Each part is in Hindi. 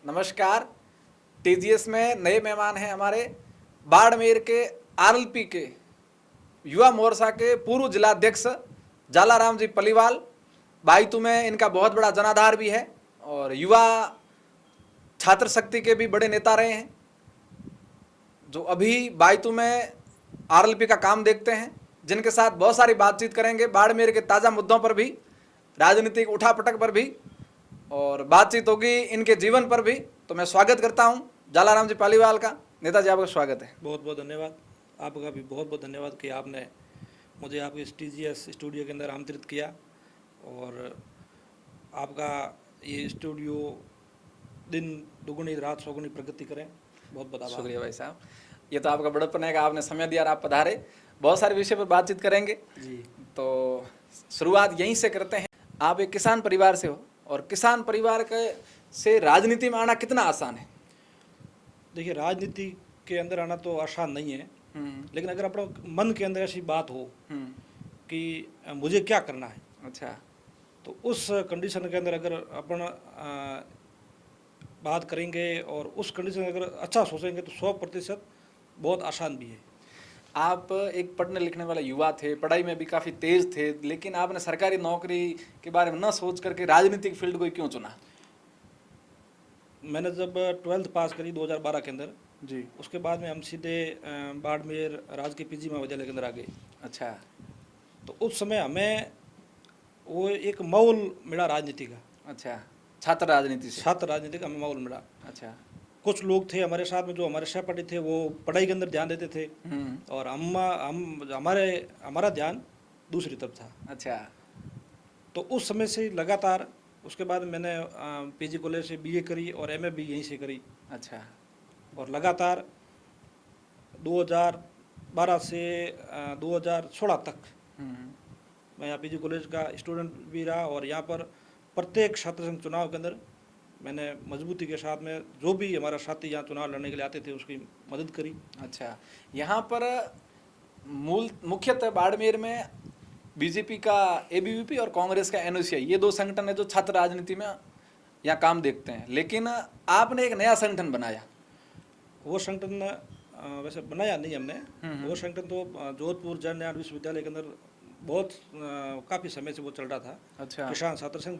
नमस्कार। टीजीएस में नए मेहमान हैं हमारे बाड़मेर के आरएलपी के युवा मोर्चा के पूर्व जिलाध्यक्ष जालाराम जी पलीवाल। बाईतू में इनका बहुत बड़ा जनाधार भी है और युवा छात्र शक्ति के भी बड़े नेता रहे हैं, जो अभी बाईतू में आरएलपी का काम देखते हैं, जिनके साथ बहुत सारी बातचीत करेंगे बाड़मेर के ताज़ा मुद्दों पर भी, राजनीतिक उठापटक पर भी, और बातचीत होगी इनके जीवन पर भी। तो मैं स्वागत करता हूं जालाराम जी पालीवाल का। नेताजी आपका स्वागत है। बहुत बहुत धन्यवाद। आपका भी बहुत बहुत धन्यवाद कि आपने मुझे आपके टीजीएस स्टूडियो के अंदर आमंत्रित किया और आपका ये स्टूडियो दिन दुगुनी रात सौगुनी प्रगति करें। बहुत बहुत शुक्रिया भाई साहब, ये तो आपका बड़प्पन है कि आपने समय दिया और आप पधारे। बहुत सारे विषय पर बातचीत करेंगे जी। तो शुरुआत यहीं से करते हैं। आप एक किसान परिवार से हो और किसान परिवार के से राजनीति में आना कितना आसान है? देखिए, राजनीति के अंदर आना तो आसान नहीं है, लेकिन अगर अपना मन के अंदर ऐसी बात हो कि मुझे क्या करना है, अच्छा, तो उस कंडीशन के अंदर अगर अपन बात करेंगे और उस कंडीशन में अगर अच्छा सोचेंगे तो 100% बहुत आसान भी है। आप एक पढ़ने लिखने वाला युवा थे, पढ़ाई में भी काफ़ी तेज थे, लेकिन आपने सरकारी नौकरी के बारे में न सोच करके राजनीतिक फील्ड को क्यों चुना? मैंने जब 12th पास करी 2012 के अंदर जी, उसके बाद में हम सीधे बाड़मेर राजकीय पीजी महाविद्यालय के अंदर आ गए। अच्छा, तो उस समय हमें वो एक माहौल मिला राजनीति का। अच्छा, छात्र राजनीति से? छात्र राजनीति का हमें माहौल मिला। अच्छा, कुछ लोग थे हमारे साथ में जो हमारे सहपाठी थे, वो पढ़ाई के अंदर ध्यान देते थे और हमारा ध्यान दूसरी तरफ था। अच्छा, तो उस समय से लगातार उसके बाद मैंने पीजी कॉलेज से बीए करी और एमए भी यहीं से करी। अच्छा, और लगातार 2012 से 2016 तक मैं यहाँ पीजी कॉलेज का स्टूडेंट भी रहा और यहाँ पर प्रत्येक छात्र संघ चुनाव के अंदर मैंने मजबूती के साथ में जो भी हमारा साथी यहाँ चुनाव लड़ने के लिए आते थे उसकी मदद करी। अच्छा, यहाँ पर मुख्यतः बाड़मेर में बीजेपी का एबीवीपी और कांग्रेस का एनओसीआई, ये दो संगठन है जो छात्र राजनीति में यहाँ काम देखते हैं, लेकिन आपने एक नया संगठन बनाया। वो संगठन वैसे बनाया नहीं हमने, वो संगठन तो जोधपुर जन विश्वविद्यालय के अंदर बहुत काफ़ी समय से वो चल रहा था। अच्छा, किसान छात्र संघ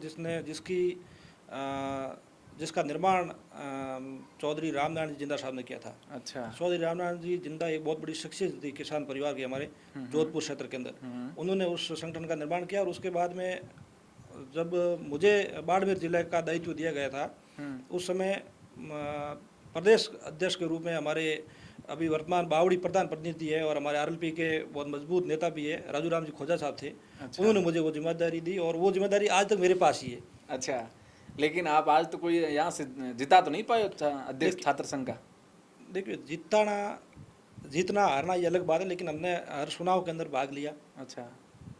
जिसका निर्माण चौधरी रामनारायण जी जिंदा साहब ने किया था। अच्छा, चौधरी रामनारायण जी जिंदा एक बहुत बड़ी शख्सियत थी किसान परिवार के हमारे जोधपुर क्षेत्र के अंदर। उन्होंने उस संगठन का निर्माण किया और उसके बाद में जब मुझे बाड़मेर जिले का दायित्व दिया गया था, उस समय प्रदेश अध्यक्ष के रूप में हमारे अभी वर्तमान बावड़ी प्रधान प्रतिनिधि है और हमारे आरएलपी के बहुत मजबूत नेता भी है राजू राम जी खोजा साहब थे। अच्छा। उन्होंने मुझे वो जिम्मेदारी दी और वो जिम्मेदारी आज तक मेरे पास ही है। अच्छा, लेकिन आप आज तो कोई यहाँ से जिता तो नहीं पाए अध्यक्ष छात्र संघ का? देखिए, जीतना हारना ये अलग बात है, लेकिन हमने हर चुनाव के अंदर भाग लिया। अच्छा,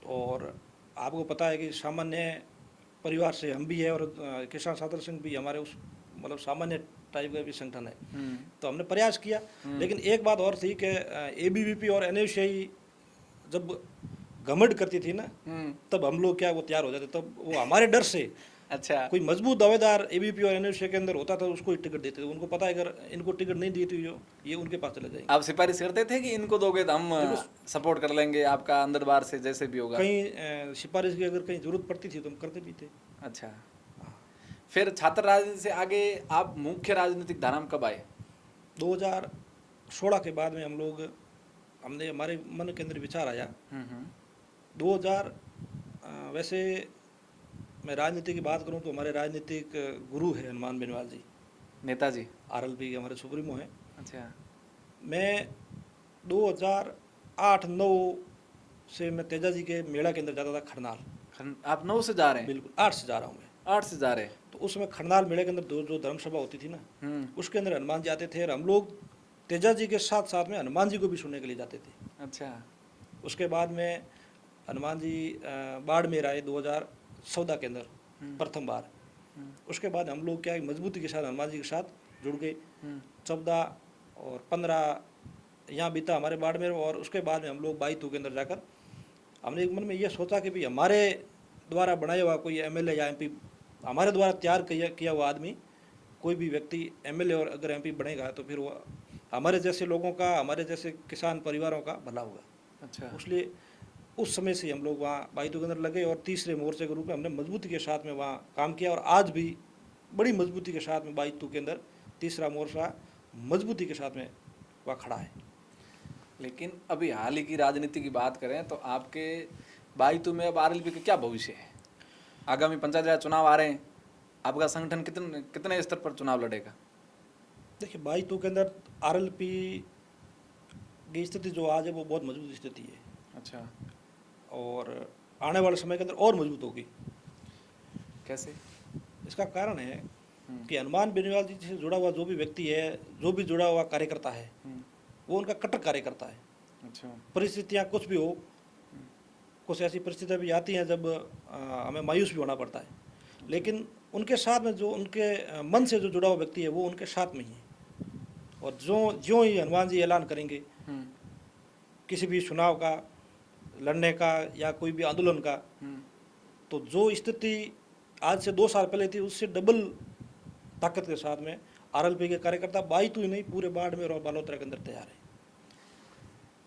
और आपको पता है कि सामान्य परिवार से हम भी है और किसान छात्र संघ भी हमारे उस मतलब सामान्य टाइप का भी संगठन है। तो हमने प्रयास किया, लेकिन एक बात और थी कि एबीवीपी और एनएसयूआई जब घमंड करती थी ना, तब हम लोग क्या वो तैयार हो जाते, तब वो हमारे डर से अच्छा, कोई मजबूत दावेदार एबीपी और एनएसयूआई के अंदर होता था उसको ही टिकट देते थे। उनको पता है अगर इनको टिकट नहीं दी तो ये उनके पास चले जाएंगे। आप सिफारिश करते थे कि इनको दोगे तो हम सपोर्ट कर लेंगे आपका अंदर बाहर से जैसे भी होगा? कहीं सिफारिश की अगर कहीं जरूरत पड़ती थी तो हम करते भी थे। अच्छा, फिर छात्र राजनीति से आगे आप मुख्य राजनीतिक धारा में कब आए? 2016 के बाद में हमने हमारे मन के अंदर विचार आया। 2000 वैसे मैं राजनीति की बात करूं तो हमारे राजनीतिक गुरु है हनुमान बेनीवाल जी, नेताजी आरएलपी के हमारे सुप्रीमो हैं। अच्छा, मैं 2008-9 से मैं तेजा जी के मेला के अंदर जाता था खरनाल। आप 9 से जा रहे हैं? बिल्कुल, 8 से जा रहा हूँ मैं। 8 से जा रहे हैं? तो उस समय खरनाल मेले के अंदर जो धर्म सभा होती थी ना, उसके अंदर हनुमान जी आते थे और हम लोग तेजा जी के साथ साथ में हनुमान जी को भी सुनने के लिए जाते थे। अच्छा, उसके बाद में हनुमान जी बाड़मेर आए 2014 के अंदर प्रथम बार। उसके बाद हम लोग क्या मजबूती के साथ हनुमान जी के साथ जुड़ गए। 14 और 15 यहाँ बीता हमारे बाड़मेर और उसके बाद में हम लोग 22 के अंदर जाकर हमने एक मन में ये सोचा कि भाई हमारे द्वारा बनाया हुआ कोई एमएलए या एमपी, हमारे द्वारा तैयार किया हुआ आदमी कोई भी व्यक्ति एमएलए और अगर एमपी बनेगा तो फिर वो हमारे जैसे लोगों का, हमारे जैसे किसान परिवारों का भला होगा। अच्छा। इसलिए उस समय से हम लोग वहाँ बाइतू के अंदर लगे और तीसरे मोर्चे के रूप में हमने मजबूती के साथ में वहाँ काम किया और आज भी बड़ी मजबूती के साथ में बाइतू के अंदर तीसरा मोर्चा मजबूती के साथ में वहाँ खड़ा है। लेकिन अभी हाल ही की राजनीति की बात करें तो आपके बाईतू में अब आरएलपी का क्या भविष्य है? आगामी पंचायत राज चुनाव आ रहे हैं, आपका संगठन कितने कितने स्तर पर चुनाव लड़ेगा? देखिए बाइतू के अंदर आरएलपी की स्थिति जो आज है वो बहुत मजबूत स्थिति है अच्छा। और आने वाले समय के अंदर और मजबूत होगी। कैसे? इसका कारण है कि हनुमान बेनीवाल जी से जुड़ा हुआ जो भी व्यक्ति है, जो भी जुड़ा हुआ कार्यकर्ता है, वो उनका कट्टर कार्यकर्ता है। अच्छा। परिस्थितियाँ कुछ भी हो, कुछ ऐसी परिस्थितियाँ भी आती हैं जब हमें मायूस भी होना पड़ता है, लेकिन उनके साथ में जो उनके मन से जो जुड़ा हुआ व्यक्ति है वो उनके साथ में ही है। और जो ही हनुमान जी ऐलान करेंगे किसी भी चुनाव का लड़ने का या कोई भी आंदोलन का, तो जो स्थिति आज से 2 साल पहले थी उससे डबल ताकत के साथ में आरएलपी के कार्यकर्ता बाइतू ही नहीं पूरे बाड़मेर और बालोतरा के अंदर तैयार है।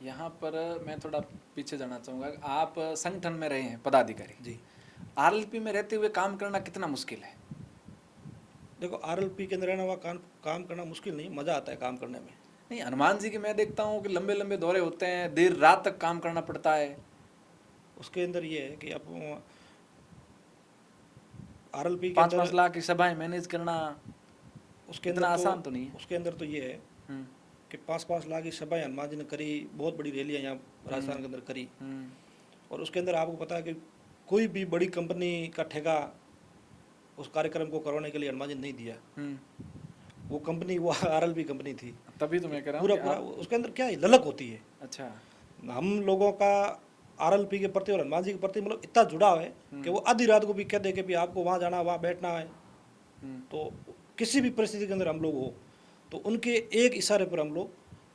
यहाँ पर मैं थोड़ा पीछे जाना चाहूँगा। आप संगठन में रहे हैं पदाधिकारी जी। आरएलपी में रहते हुए काम करना कितना मुश्किल है? देखो आरएलपी के अंदर रहना हुआ काम करना मुश्किल नहीं, मज़ा आता है काम करने में। नहीं, हनुमान जी के मैं देखता हूँ कि लंबे लंबे दौरे होते हैं, देर रात तक काम करना पड़ता है। उसके अंदर ये है कि आप आरएलपी के 5-5 लाख की सभाएं मैनेज करना उसके इतना अंदर आसान तो नहीं है। उसके अंदर तो ये है कि 5-5 लाख की सभाएं हनुमान जी ने करी, बहुत बड़ी रैलियाँ यहाँ राजस्थान के अंदर करी। और उसके अंदर आपको पता है कि कोई भी बड़ी कंपनी का ठेका उस कार्यक्रम को करवाने के लिए हनुमान जी ने नहीं दिया। वो कंपनी वो आरएलपी कंपनी थी। तभी तो मैं कह रहा हूँ पूरा उसके अंदर क्या है, ललक होती है। अच्छा। हम लोगों का आरएलपी के प्रति और हनुमान जी के प्रति मतलब इतना जुड़ाव है कि वो आधी रात को भी कह दे कि भी आपको वहाँ जाना, वहाँ बैठना है, तो किसी भी परिस्थिति के अंदर हम लोग हो तो उनके एक इशारे पर हम लोग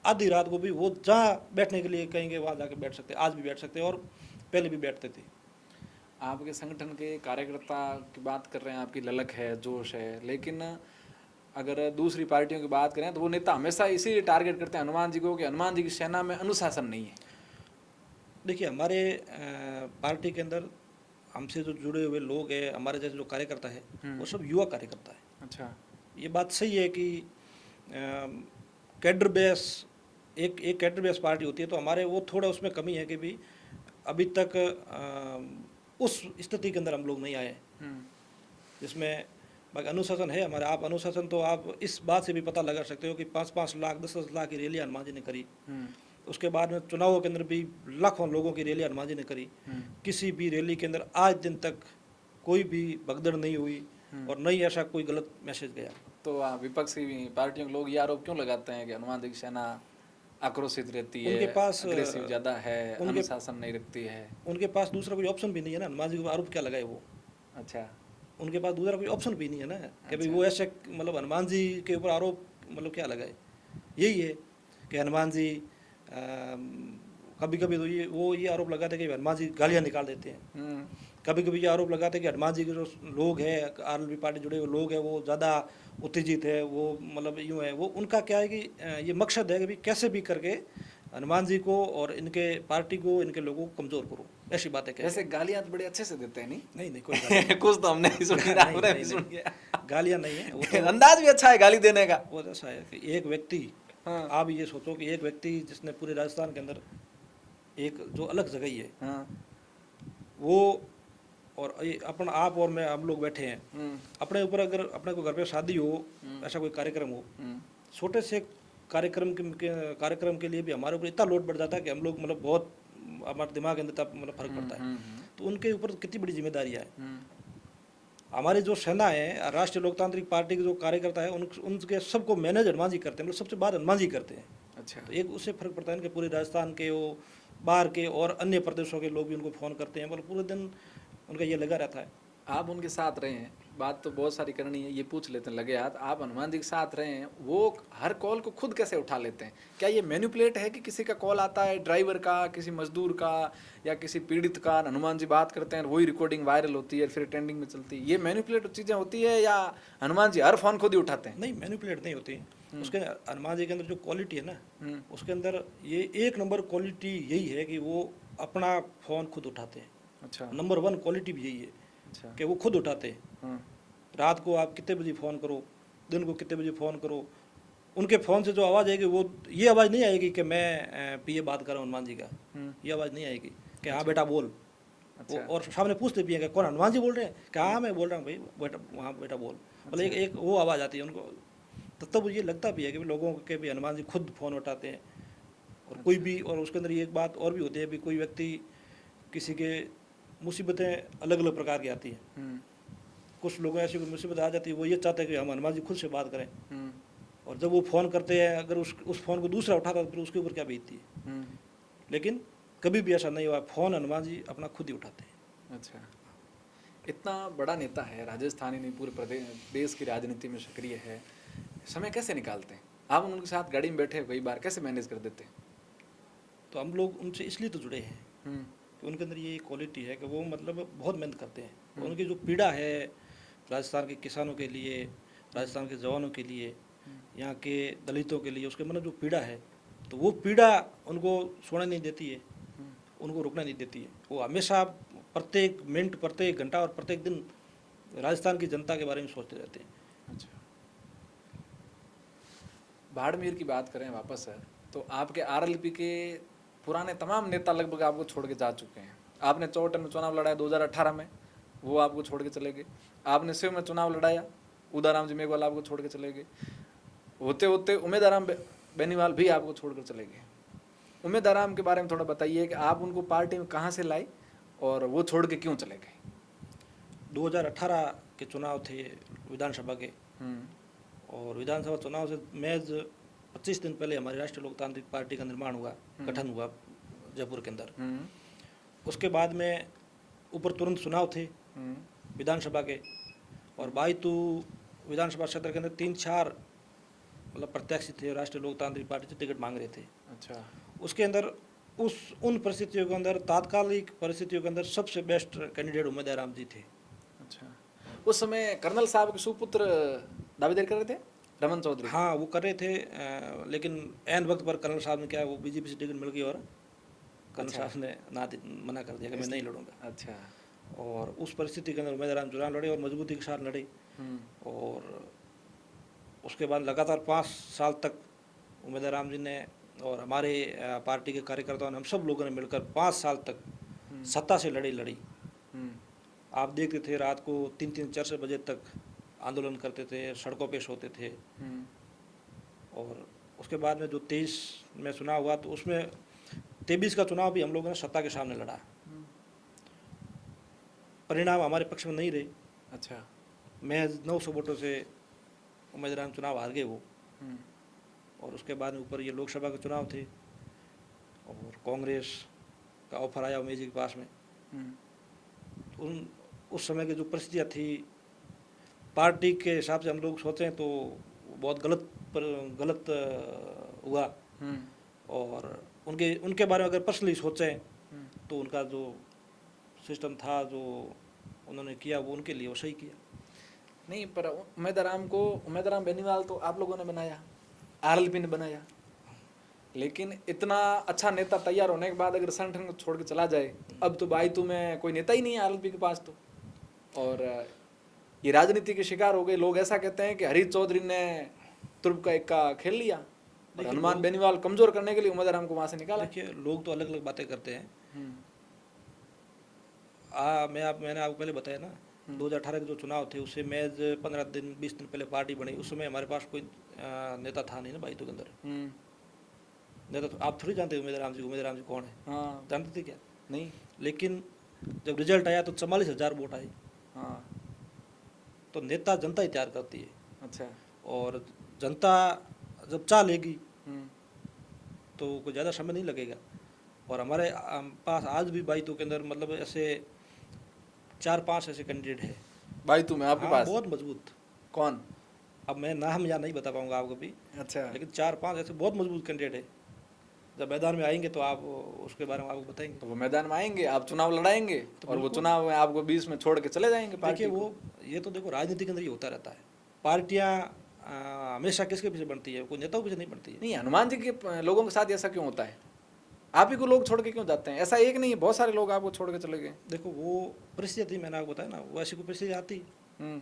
आधी रात को भी वो जहाँ बैठने के लिए कहेंगे वहाँ जाके बैठ सकते। आज भी बैठ सकते और पहले भी बैठते थे। आपके संगठन के कार्यकर्ता की बात कर रहे हैं, आपकी ललक है, जोश है, लेकिन अगर दूसरी पार्टियों की बात करें तो वो नेता हमेशा इसीलिए टारगेट करते हैं हनुमान जी को कि हनुमान जी की सेना में अनुशासन नहीं है। देखिए हमारे पार्टी के अंदर हमसे जो जुड़े हुए लोग हैं, हमारे जैसे जो कार्यकर्ता है वो सब युवा कार्यकर्ता है। अच्छा। ये बात सही है कि कैडर बेस एक कैडर बेस पार्टी होती है, तो हमारे वो थोड़ा उसमें कमी है कि भी अभी तक उस स्थिति के अंदर हम लोग नहीं आए जिसमें बाकी अनुशासन है हमारे। आप अनुशासन तो आप इस बात से भी पता लगा सकते हो कि 5-5 लाख 10-10 लाख की रैली हनुमान जी ने करी। उसके बाद में चुनावों के अंदर भी लाखों लोगों की रैली हनुमान जी ने करी। किसी भी रैली के अंदर आज दिन तक कोई भी भगदड़ नहीं हुई और नहीं ऐसा कोई गलत मैसेज गया। तो विपक्षी पार्टियों के लोग ये आरोप क्यों लगाते हैं कि हनुमान जी की सेना आक्रोशित रहती है, उनके पास अग्रेसिव ज्यादा है, अनुशासन नहीं रखती है? उनके पास दूसरा कोई ऑप्शन भी नहीं है ना, हनुमान जी को आरोप क्या लगाए वो। अच्छा। उनके पास दूसरा कोई ऑप्शन भी नहीं है ना कि भाई वो ऐसे मतलब हनुमान जी के ऊपर आरोप मतलब क्या लगाए। यही है कि हनुमान जी कभी कभी तो ये आरोप लगाते हैं कि हनुमान जी गालियाँ निकाल देते हैं। कभी कभी ये आरोप लगाते हैं कि हनुमान जी के जो लोग हैं, आरएलपी पार्टी जुड़े हुए लोग हैं, वो ज़्यादा उत्तेजित है, वो मतलब यूँ है। वो उनका क्या है कि ये मकसद है कि भाई कैसे भी करके हनुमान जी को और इनके पार्टी को, इनके लोगों को कमज़ोर करो, ऐसी बातें कहते हैं। वैसे गालियाँ तो बड़े अच्छे से देते हैं। नहीं कोई कुछ तो हमने सुनी, गालियाँ नहीं है, वो तो अंदाज भी अच्छा है गाली देने का। वो ऐसा है कि एक व्यक्ति, आप ये सोचो कि एक व्यक्ति जिसने पूरे राजस्थान के अंदर एक जो अलग जगह ही है, वो और अपन आप और मैं हम लोग बैठे हैं, अपने ऊपर अगर अपने को घर पे शादी हो, ऐसा कोई कार्यक्रम हो, छोटे से कार्यक्रम के लिए भी हमारे ऊपर इतना लोड बढ़ जाता है कि हम लोग मतलब बहुत हमारे दिमाग के अंदर मतलब फर्क पड़ता है। तो उनके ऊपर कितनी बड़ी जिम्मेदारियाँ है। हमारी जो सेना है, राष्ट्रीय लोकतांत्रिक पार्टी के जो कार्यकर्ता है, उनके सबको मैनेज हनुमान जी करते हैं, मतलब सबसे बात हनुमान जी करते हैं। अच्छा। तो एक उससे फर्क पड़ता है कि पूरे राजस्थान के वो बाहर के और अन्य प्रदेशों के लोग भी उनको फ़ोन करते हैं, मतलब पूरे दिन उनका ये लगा रहता है। आप उनके साथ रहे हैं, बात तो बहुत सारी करनी है, ये पूछ लेते हैं लगे हाथ। आप हनुमान जी के साथ रहे हैं, वो हर कॉल को खुद कैसे उठा लेते हैं? क्या ये मैनिपुलेट है कि किसी का कॉल आता है, ड्राइवर का, किसी मजदूर का या किसी पीड़ित का, हनुमान जी बात करते हैं, वही रिकॉर्डिंग वायरल होती है, फिर ट्रेंडिंग में चलती है? ये मैनिपुलेट चीज़ें होती है या हनुमान जी हर फोन खुद ही उठाते हैं? नहीं, मैनिपुलेट नहीं होती। उसके हनुमान जी के अंदर जो क्वालिटी है ना, हम्म, उसके अंदर ये एक नंबर क्वालिटी यही है कि वो अपना फ़ोन खुद उठाते हैं। अच्छा नंबर 1 क्वालिटी भी यही है अच्छा। कि वो खुद उठाते हैं। हम्म, रात को आप कितने बजे फ़ोन करो, दिन को कितने बजे फ़ोन करो, उनके फ़ोन से जो आवाज़ आएगी वो ये आवाज़ नहीं आएगी कि मैं पीए बात कर रहा हूँ हनुमान जी का, ये आवाज़ नहीं आएगी कि हाँ बेटा बोल। अच्छा और सामने पूछते भी हैं कि कौन हनुमान जी बोल रहे हैं, कि हाँ मैं बोल रहा हूँ भाई, बेटा वहाँ बेटा बोल। मतलब एक वो आवाज़ आती है उनको, तो तब ये लगता भी है कि लोगों के भी हनुमान जी खुद फ़ोन उठाते हैं। और कोई भी, और उसके अंदर ये एक बात और भी होती है, भी कोई व्यक्ति किसी के मुसीबतें अलग अलग प्रकार की आती हैं। कुछ लोगों ऐसी कोई मुसीबत आ जाती है, वो ये चाहते हैं कि हम हनुमान जी खुद से बात करें, और जब वो फ़ोन करते हैं, अगर उस फ़ोन को दूसरा उठाता है तो फिर उसके ऊपर क्या बीतती है। लेकिन कभी भी ऐसा नहीं हुआ, फ़ोन हनुमान जी अपना खुद ही उठाते हैं। अच्छा, इतना बड़ा नेता है, राजस्थानी नहीं पूरे प्रदेश देश की राजनीति में सक्रिय है, समय कैसे निकालते हैं? आप उनके साथ गाड़ी में बैठे हो कई बार, कैसे मैनेज कर देते हैं? तो हम लोग उनसे इसलिए तो जुड़े हैं हम्म, कि उनके अंदर ये क्वालिटी है कि वो मतलब बहुत मेहनत करते हैं। उनकी जो पीड़ा है राजस्थान के किसानों के लिए, राजस्थान के जवानों के लिए, यहाँ के दलितों के लिए, उसके मतलब जो पीड़ा है, तो वो पीड़ा उनको सोने नहीं देती है, उनको रुकने नहीं देती है। वो हमेशा प्रत्येक मिनट, प्रत्येक घंटा और प्रत्येक दिन राजस्थान की जनता के बारे में सोचते रहते हैं। अच्छा, बाड़मेर की बात करें वापस है, तो आपके आरएलपी के पुराने तमाम नेता लगभग आपको छोड़ के जा चुके हैं। आपने चौहटन में चुनाव लड़ाया 2018 में, वो आपको छोड़ के चले गए। आपने शिव में चुनाव लड़ाया, उदाराम जी मेघवाल आपको छोड़ के चले गए। होते होते उमेदाराम बेनीवाल भी आपको छोड़कर चले गए। उमेदाराम के बारे में थोड़ा बताइए कि आप उनको पार्टी में कहाँ से लाए और वो छोड़ के क्यों चले गए? 2018 के चुनाव थे विधानसभा के, और विधानसभा चुनाव से महज 25 दिन पहले हमारी राष्ट्रीय लोकतांत्रिक पार्टी का निर्माण हुआ, गठन हुआ जयपुर के अंदर। उसके बाद में ऊपर तुरंत चुनाव थे विधानसभा के, और 22 विधानसभा क्षेत्र के अंदर 3-4 मतलब प्रत्याशी थे, राष्ट्रीय लोकतांत्रिक पार्टी से टिकट मांग रहे थे। अच्छा, उसके अंदर उन परिस्थितियों के अंदर, तात्कालिक परिस्थितियों के अंदर सबसे बेस्ट कैंडिडेट उमेदराम जी थे। अच्छा, उस समय कर्नल साहब के सुपुत्र दावेदारी कर रहे थे, रमन चौधरी। हाँ, वो कर रहे थे, लेकिन ऐन वक्त पर कर्नल साहब ने क्या, वो बीजेपी से टिकट मिल गई और कर्नल साहब ने मना कर दिया कि मैं नहीं लड़ूंगा। अच्छा, और उस परिस्थिति के अंदर उमेदराम जुरान लड़े और मजबूती के साथ लड़े, और उसके बाद लगातार 5 साल तक उमेदराम जी ने और हमारे पार्टी के कार्यकर्ताओं ने, हम सब लोगों ने मिलकर 5 साल तक सत्ता से लड़ी। आप देखते थे रात को 3-4 बजे तक आंदोलन करते थे, सड़कों पे सोते थे। और उसके बाद में जो 23 में चुनाव हुआ, तो उसमें 23 का चुनाव भी हम लोगों ने सत्ता के सामने लड़ा। परिणाम हमारे पक्ष में नहीं रहे। अच्छा, महज 900 वोटों से उम्मीदवार चुनाव हार गए वो। और उसके बाद में ऊपर ये लोकसभा के चुनाव थे, और कांग्रेस का ऑफर आया उमेश जी के पास में। उस समय की जो परिस्थितियाँ थी, पार्टी के हिसाब से हम लोग सोचें तो बहुत गलत हुआ। और उनके बारे में अगर पर्सनली सोचें तो उनका जो सिस्टम था, जो उन्होंने किया, वो उनके लिए वो सही किया। नहीं, पर उमेदराम बेनीवाल तो आप लोगों ने बनाया, आरएलपी ने बनाया, लेकिन इतना अच्छा नेता तैयार होने के बाद अगर संगठन को छोड़ के चला जाए, अब तो बाईतू में कोई नेता ही नहीं है आरएलपी के पास तो। और ये राजनीति के शिकार हो गए लोग। ऐसा कहते हैं कि हरीश चौधरी ने तुर्क का इक्का खेल लिया और हनुमान बेनीवाल कमजोर करने के लिए उमेदराम को वहां से निकाला। देखिए, लोग तो अलग अलग बातें करते हैं। मैंने आपको पहले बताया ना, 2018 के जो चुनाव थे उससे महज 15-20 दिन पहले पार्टी बनी। उस समय हमारे पास कोई नेता था नहीं ना बाईतू के अंदर। नेता तो आप थोड़ी जानते उमेदराम जी कौन है? हाँ, जानते थे क्या? नहीं। लेकिन जब रिजल्ट आया तो 44,000 वोट आए। हाँ, तो नेता जनता ही तैयार करती है। अच्छा। और जनता जब चाह लेगी तो कोई ज़्यादा समय नहीं लगेगा। और हमारे पास आज भी बाईतू के अंदर मतलब ऐसे 4-5 ऐसे कैंडिडेट हैं बाईतू में आपके हाँ, पास बहुत मजबूत। कौन? अब मैं नाम या नहीं बता पाऊंगा आपको भी, अच्छा, लेकिन 4-5 ऐसे बहुत मजबूत कैंडिडेट है। जब मैदान में आएंगे तो आप उसके बारे में आपको बताएंगे। तो वो मैदान में आएंगे, आप चुनाव लड़ाएंगे तो और वो बिल्कुल। चुनाव में आपको बीच में छोड़ के चले जाएंगे देखिए पार्टी वो, को। ये तो देखो राजनीति के अंदर ये होता रहता है। पार्टियां हमेशा किसके पीछे बनती है? कोई नेताओं के पीछे नहीं बनती है। नहीं, हनुमान जी के लोगों के साथ ऐसा क्यों होता है? आप ही को लोग छोड़ के क्यों जाते हैं? ऐसा एक नहीं है, बहुत सारे लोग आपको छोड़ के चले गए। देखो वो परिस्थिति थी, मैंने आपको बताया ना, वो ऐसी कोई परिस्थिति आती हम्म,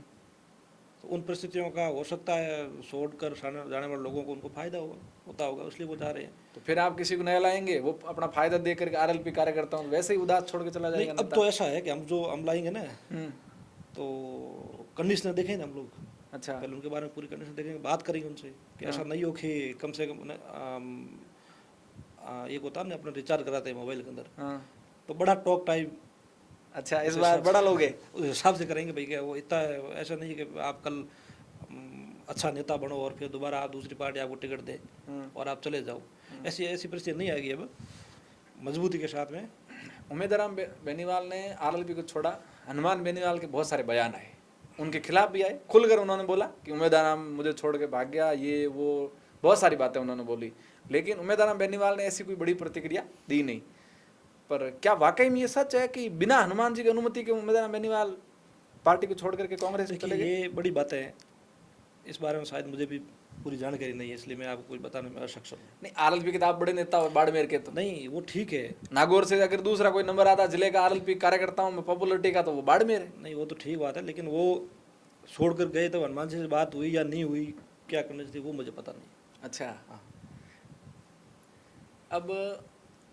तो उन परिस्थितियों का हो सकता है छोड़कर जाने वाले लोगों को उनको फायदा होता होगा, इसलिए वो जा रहे हैं। तो फिर आप किसी को नया लाएंगे, वो अपना फायदा दे करके आरएलपी कार्यकर्ता हूँ वैसे ही उदास छोड़ के चला नहीं, जाएगा अब तो ऐसा है कि हम लाएंगे ना, हम्म, तो कंडीशन देखेंगे हम लोग, अच्छा, पहले उनके बारे में पूरी कंडीशन देखेंगे, बात करेंगे उनसे कि ऐसा नहीं हो कि कम से कम एक होता है ना, अपना रिचार्ज कराते हैं मोबाइल के अंदर, हाँ, तो बड़ा टॉक टाइम अच्छा, इस बार बड़ा लोगे। उस हिसाब से करेंगे भाई। क्या वो इतना ऐसा नहीं है कि आप कल अच्छा नेता बनो और फिर दोबारा आप दूसरी पार्टी आपको टिकट दे और आप चले जाओ, ऐसी ऐसी परिस्थिति नहीं आएगी अब, मजबूती के साथ में। उमेदराम बेनीवाल ने आरएलपी को छोड़ा, हनुमान बेनीवाल के बहुत सारे बयान आए, उनके खिलाफ भी आए, खुलकर उन्होंने बोला कि उमेदराम मुझे छोड़ के भाग गया, ये वो बहुत सारी बातें उन्होंने बोली, लेकिन उमेदराम बेनीवाल ने ऐसी कोई बड़ी प्रतिक्रिया दी नहीं। पर क्या वाकई में ये सच है कि बिना हनुमान जी की अनुमति के उमेदराम बेनीवाल पार्टी को छोड़ करके कांग्रेस में चले देखिए गए? ये बड़ी बातें हैं, इस बारे में शायद मुझे भी पूरी जानकारी नहीं है, इसलिए मैं आपको कुछ बताने में असक्षम हूँ। नहीं, आरएलपी के तो आप बड़े नेता हो बाड़मेर के, तो नहीं वो ठीक है, नागौर से अगर दूसरा कोई नंबर आता जिले का आरएलपी कार्यकर्ताओं में पॉपुलरिटी का, तो वो बाड़मेर है। नहीं वो तो ठीक बात है, लेकिन वो छोड़कर गए तो हनुमान जी से बात हुई या नहीं हुई, क्या करनी थी वो मुझे पता नहीं। अच्छा, अब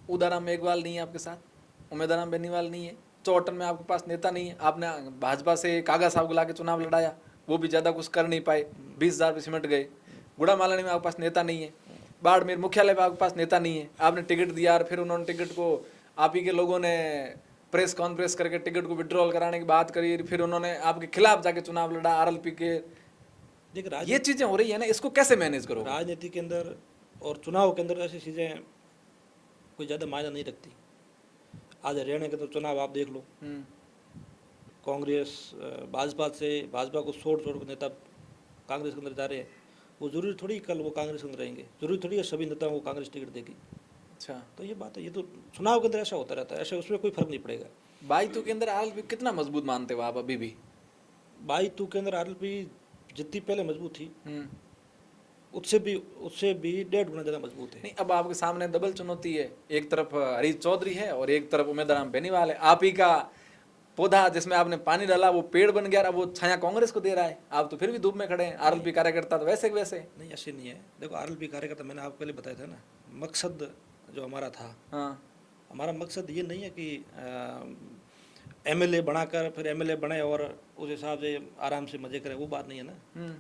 उदाराम मेघवाल नहीं है आपके साथ, उमेदराम बेनीवाल नहीं है, चौहटन में आपके पास नेता नहीं है, आपने भाजपा से कागा साहब को लाके चुनाव लड़ाया, वो भी ज़्यादा कुछ कर नहीं पाए, 20,000 पे सिमट गए। गुड़ा मालानी में आपके पास नेता नहीं है, बाड़मेर मुख्यालय में आपके पास नेता नहीं है, आपने टिकट दिया और फिर उन्होंने टिकट को, आप ही के लोगों ने प्रेस कॉन्फ्रेंस करके टिकट को विड्रॉल कराने की बात करी, फिर उन्होंने आपके खिलाफ जाके चुनाव लड़ा आरएलपी के। देखिए ये चीज़ें हो रही है ना, इसको कैसे मैनेज करो? राजनीति के अंदर और चुनाव के अंदर ऐसी चीज़ें कोई ज़्यादा मायना नहीं रखती। आज हरियाणा के तो चुनाव आप देख लो, कांग्रेस भाजपा को छोड़ के नेता कांग्रेस के अंदर जा रहे हैं, वो जरूरी थोड़ी कल वो कांग्रेस के अंदर रहेंगे, जरूरी थोड़ी है सभी नेताओं को कांग्रेस टिकट देगी। अच्छा, तो ये बात है, ये तो चुनाव के अंदर ऐसा होता रहता है, ऐसे उसमें कोई फर्क नहीं पड़ेगा। बाईतू के अंदर आरएलपी कितना मजबूत मानते हो आप अभी भी? 22 के अंदर आरएलपी जितनी पहले मजबूत थी उससे भी 1.5 गुना ज़्यादा मजबूत है। नहीं, अब आपके सामने डबल चुनौती है, एक तरफ हरीश चौधरी है और एक तरफ उमेदराम बेनीवाल है। आप ही का पौधा जिसमें आपने पानी डाला वो पेड़ बन गया, अब वो छाया कांग्रेस को दे रहा है, आप तो फिर भी धूप में खड़े हैं। आरएलपी कार्यकर्ता तो वैसे के वैसे। नहीं ऐसे नहीं है, देखो आरएलपी कार्यकर्ता मैंने आपको पहले बताया था ना, मकसद जो हमारा था, हाँ, हमारा मकसद ये नहीं है कि एमएलए बनाकर फिर एमएलए बने और उस हिसाब से आराम से मजे करें, वो बात नहीं है ना।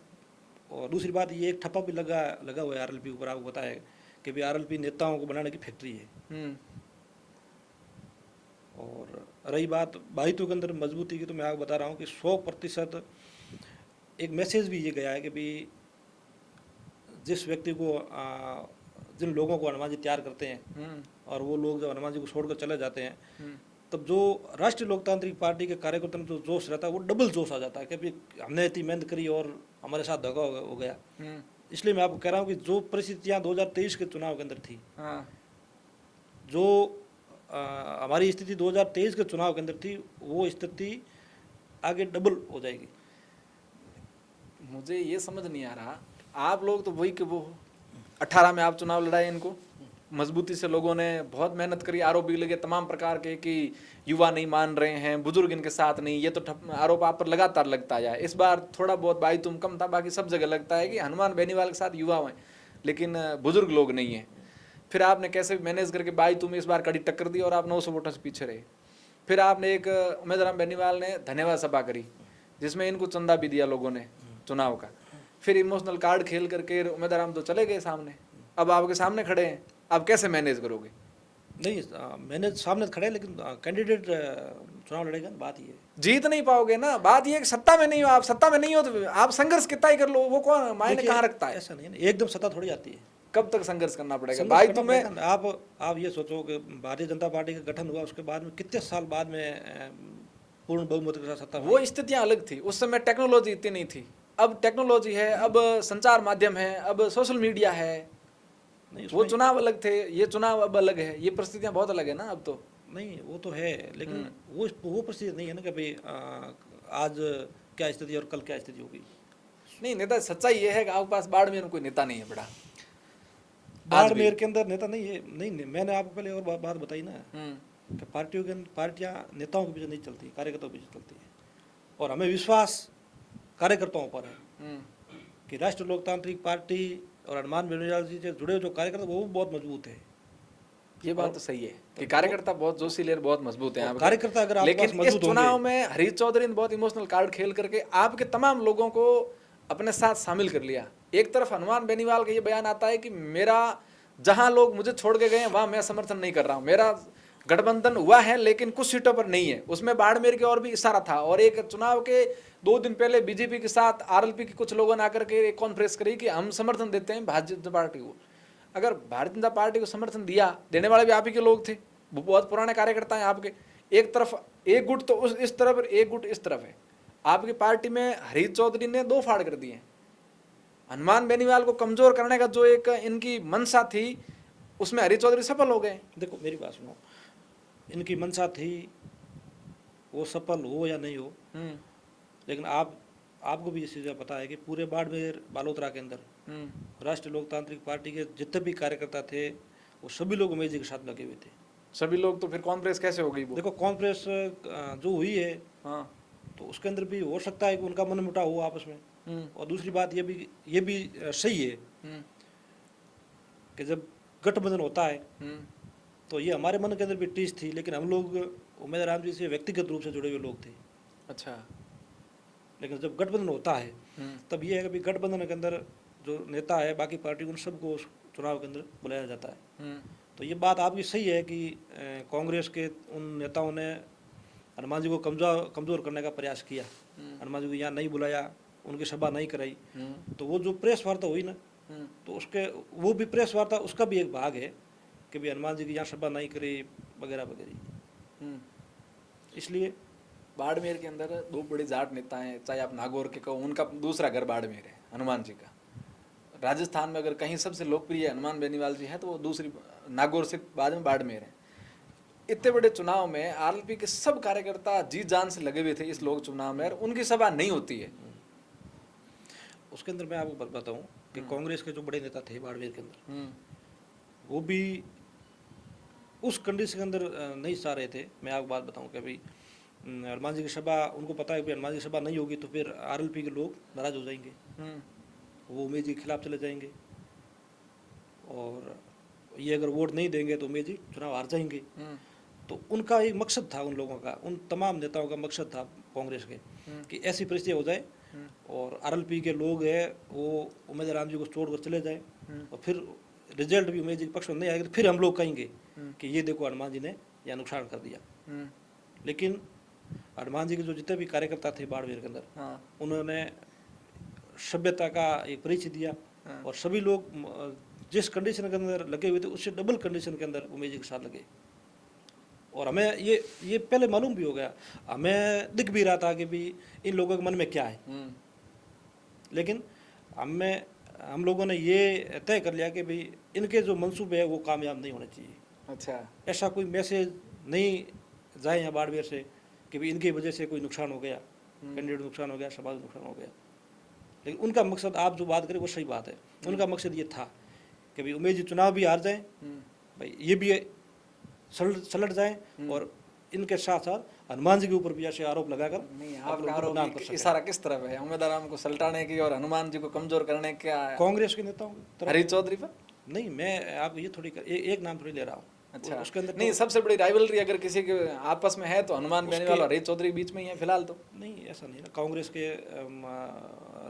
और दूसरी बात ये एक ठप्पा भी लगा हुआ है आरएलपी ऊपर, आपको पता है कि भाई आरएलपी नेताओं को बनाने की फैक्ट्री है। और रही बात बाईतू के अंदर मजबूती की, तो मैं आपको बता रहा हूँ कि 100% एक मैसेज भी ये गया है कि भाई जिस व्यक्ति को जिन लोगों को हनुमान जी तैयार करते हैं और वो लोग जब हनुमान जी को छोड़कर चले जाते हैं, तब जो राष्ट्रीय लोकतांत्रिक पार्टी के कार्यकर्ता में जो जोश रहता है वो डबल जोश आ जाता है कि भाई हमने इतनी मेहनत करी और हमारे साथ धोखा हो गया। इसलिए मैं आपको कह रहा हूँ कि जो परिस्थितियाँ 2023 के चुनाव के अंदर थी, जो हमारी स्थिति 2023 के चुनाव के अंदर थी, वो स्थिति आगे डबल हो जाएगी। मुझे ये समझ नहीं आ रहा, आप लोग तो वही कि वो 18 में आप चुनाव लड़ाए, इनको मजबूती से लोगों ने बहुत मेहनत करी, आरोप भी लगे तमाम प्रकार के कि युवा नहीं मान रहे हैं, बुजुर्ग इनके साथ नहीं, ये तो आरोप आप पर लगातार लगता है। इस बार थोड़ा बहुत बाईतू कम था, बाकी सब जगह लगता है कि हनुमान बेनीवाल के साथ युवा हैं लेकिन बुजुर्ग लोग नहीं हैं। फिर आपने कैसे मैनेज करके बाईतू में इस बार कड़ी टक्कर दी और आप 900 वोटों से पीछे रहे। फिर आपने एक उमेदराम बेनीवाल ने धन्यवाद सभा करी जिसमें इनको चंदा भी दिया लोगों ने चुनाव का। फिर इमोशनल कार्ड खेल करके उमेदराम तो चले गए सामने, अब आपके सामने खड़े हैं, आप कैसे मैनेज करोगे? नहीं मैंने सामने खड़े, लेकिन कैंडिडेट चुनाव लड़ेगा, बात ये है। जीत नहीं पाओगे ना, बात ये कि सत्ता में नहीं हो, आप सत्ता में नहीं हो तो आप संघर्ष कितना ही कर लो, वो कौन मायने कहाँ रखता है? ऐसा नहीं है, एकदम सत्ता थोड़ी आती है। कब तक संघर्ष करना पड़ेगा? भाई तुम्हें आप ये सोचो कि भारतीय जनता पार्टी का गठन हुआ, उसके बाद में कितने साल बाद में पूर्ण बहुमत के साथ सत्ता में। वो स्थितियां अलग थी, उस समय टेक्नोलॉजी इतनी नहीं थी। अब टेक्नोलॉजी है, अब संचार माध्यम है, अब सोशल मीडिया है। नहीं वो उसमें चुनाव अलग थे, ये चुनाव अब अलग है, ये परिस्थितियां बहुत अलग है ना अब तो। नहीं वो तो है, लेकिन वो परिस्थिति नहीं है ना कि भाई आज क्या स्थिति और कल क्या स्थिति होगी। नहीं, नेता सच्चाई ये है कि आपके पास बाड़मेर में कोई नेता नहीं है बड़ा। बाड़मेर के अंदर नेता नहीं है, नहीं मैंने आपको पहले और बात बताई ना कि पार्टियां नेताओं के पीछे नहीं चलती, कार्यकर्ताओं के पीछे चलती है। और हमें विश्वास कार्यकर्ताओं पर है कि राष्ट्रीय लोकतांत्रिक पार्टी और हनुमान बेनीवाल जी से जुड़े जो कार्यकर्ता वो बहुत मजबूत है। ये बात तो सही है कि कार्यकर्ता बहुत जोशीले, बहुत मजबूत है कार्यकर्ता अगर आपके पास लेकिन इस मजबूत चुनाव होंगे। में हरीश चौधरी ने बहुत इमोशनल कार्ड खेल करके आपके तमाम लोगों को अपने साथ शामिल कर लिया। एक तरफ हनुमान बेनीवाल का ये बयान आता है कि मेरा जहां लोग मुझे छोड़ के गए हैं वहां मैं समर्थन नहीं कर रहा हूं, मेरा गठबंधन हुआ है लेकिन कुछ सीटों पर नहीं है। उसमें बाड़मेर की ओर भी इशारा था। और एक चुनाव के 2 दिन पहले बीजेपी के साथ आरएलपी के कुछ लोगों ने आकर के एक कॉन्फ्रेंस करी कि हम समर्थन देते हैं भारतीय जनता पार्टी को। अगर भारतीय जनता पार्टी को समर्थन दिया, देने वाले भी आप ही के लोग थे, वो बहुत पुराने कार्यकर्ता हैं आपके। एक तरफ एक गुट तो इस तरफ और एक गुट इस तरफ है। आपकी पार्टी में हरीश चौधरी ने 2 फाड़ कर दिए। हनुमान बेनीवाल को कमजोर करने का जो एक इनकी मंशा थी उसमें हरीश चौधरी सफल हो गए। देखो मेरी बात सुनो, इनकी मंशा थी, वो सफल हो या नहीं हो, लेकिन आपको भी इस चीज़ का पता है कि पूरे बाड़मेर बालोतरा के अंदर राष्ट्रीय लोकतांत्रिक पार्टी के जितने भी कार्यकर्ता थे वो सभी लोग उमेश जी के साथ लगे हुए थे। सभी लोग। तो फिर कॉन्फ्रेंस कैसे हो गई वो? देखो कॉन्फ्रेंस जो हुई है, हाँ, तो उसके अंदर भी हो सकता है कि उनका मनमुटाव हुआ आपस में। और दूसरी बात ये भी सही है कि जब गठबंधन होता है तो ये हमारे मन के अंदर भी टीस थी, लेकिन हम लोग उमेश राम जी से व्यक्तिगत रूप से जुड़े हुए लोग थे। अच्छा। लेकिन जब गठबंधन होता है तब ये है कि भाई गठबंधन के अंदर जो नेता है बाकी पार्टी उन सबको उस चुनाव के अंदर बुलाया जाता है। तो ये बात आपकी सही है कि कांग्रेस के उन नेताओं ने हनुमान जी को कमज़ोर करने का प्रयास किया, हनुमान जी को यहाँ नहीं बुलाया, उनकी सभा नहीं कराई। तो वो जो प्रेस वार्ता हुई ना, तो उसके वो भी प्रेस वार्ता उसका भी एक भाग है कि भाई हनुमान जी की यहाँ सभा नहीं करी वगैरह वगैरह। इसलिए बाड़मेर के अंदर 2 बड़े जाट नेता हैं, चाहे आप नागौर के कहो, उनका दूसरा घर बाड़मेर है हनुमान जी का। राजस्थान में अगर कहीं सबसे लोकप्रिय हनुमान बेनीवाल जी हैं तो वो दूसरी नागौर से बाद में बाड़मेर है। इतने बड़े चुनाव में आरएलपी के सब कार्यकर्ता जी जान से लगे हुए थे इस लोक चुनाव में, उनकी सभा नहीं होती है। उसके अंदर मैं आपको बताऊं कि कांग्रेस के जो बड़े नेता थे बाड़मेर के अंदर, वो भी उस कंडीशन के अंदर नहीं सा रहे थे। मैं आपको बात बताऊं कि भाई हनुमान जी की सभा, उनको पता है कि हनुमान जी की सभा नहीं होगी तो फिर आरएलपी के लोग नाराज हो जाएंगे, वो उमेश जी के खिलाफ चले जाएंगे, और ये अगर वोट नहीं देंगे तो उमेश जी चुनाव हार जाएंगे। तो उनका एक मकसद था, उन लोगों का, उन तमाम नेताओं का मकसद था कांग्रेस के कि ऐसी परिस्थिति हो जाए और आरएलपी के लोग हैं वो उमेश राम जी को छोड़कर चले जाए, और फिर रिजल्ट भी उमेश जी के पक्ष में नहीं आएगा तो फिर हम लोग कहेंगे कि ये देखो हनुमान जी ने यह नुकसान कर दिया। लेकिन हनुमान जी के जो जितने भी कार्यकर्ता थे बाड़मेर के अंदर, उन्होंने सभ्यता का एक परिचय दिया, और सभी लोग जिस कंडीशन के अंदर लगे हुए थे उससे डबल कंडीशन के अंदर उमेश जी के साथ लगे। और हमें ये पहले मालूम भी हो गया, हमें दिख भी रहा था कि भी इन लोगों के मन में क्या है। लेकिन हम लोगों ने ये तय कर लिया कि भाई इनके जो मंसूबे है वो कामयाब नहीं होने चाहिए। अच्छा। ऐसा कोई मैसेज नहीं जाए यहाँ बाड़मेर से कि भाई इनकी वजह से कोई नुकसान हो गया, कैंडिडेट नुकसान हो गया, समाज नुकसान हो गया। लेकिन उनका मकसद, आप जो बात करें वो सही बात है, उनका मकसद ये था कि भाई उमेश जी चुनाव भी हार जाए, भाई ये भी सलट जाए, और इनके साथ साथ हनुमान जी के ऊपर भी ऐसे आरोप लगाकर नहीं, आपका आरोप इशारा किस तरफ है? उमेश राम को सल्टाने की और हनुमान जी को कमजोर करने का कांग्रेस के नेताओं हरीश चौधरी पर? नहीं, मैं आपको ये थोड़ी एक नाम थोड़ी ले रहा हूँ। अच्छा, उसके अंदर नहीं, सबसे बड़ी राइवलरी अगर किसी के आपस में है तो हनुमान बेनीवाल और हरीश चौधरी बीच में ही है फिलहाल। तो नहीं, ऐसा नहीं ना। कांग्रेस के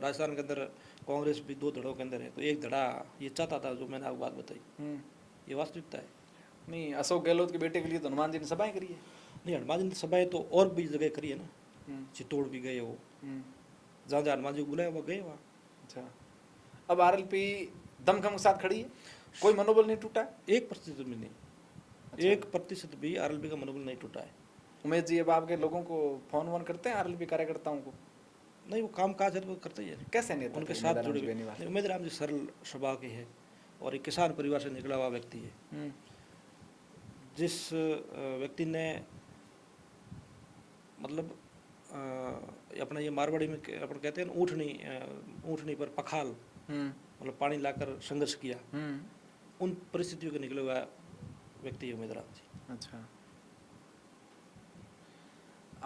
राजस्थान के अंदर कांग्रेस भी 2 धड़ों के अंदर है, तो एक धड़ा ये चाहता था जो मैंने आपको बात बताई, ये वास्तविकता है। नहीं, अशोक गहलोत के बेटे के लिए तो हनुमान जी ने सभाएं करी है। नहीं, हनुमान जी ने सभाएं तो और भी जगह करी है ना, चित्तौड़ भी गए वो, जहाँ जहाँ हनुमान जी को बुलाया वो गए वहाँ। अच्छा, अब आरएलपी दमखम के साथ खड़ी है, कोई मनोबल नहीं टूटा? 1% भी नहीं। अच्छा। 1% भी आरएलपी का मनोबल नहीं टूटा है। उमेश जी अब आपके लोगों को फोन वोन करते हैं आरएलपी कार्यकर्ताओं को? नहीं, वो काम काज है तो वो करते ही है, कैसे नेता उनके थे साथ उमेदराम जुड़े जी हुए। बेनीवाल? नहीं, उमेद राम जी सरल स्वभाव के है और एक किसान परिवार से निकला हुआ व्यक्ति है। जिस व्यक्ति ने मतलब अपना ये मारवाड़ी में अपन कहते हैं ना, ऊँटनी पर पखाल, मतलब पानी लाकर संघर्ष किया, उन परिस्थितियों के निकले हुआ व्यक्ति है उमेद राम जी। अच्छा,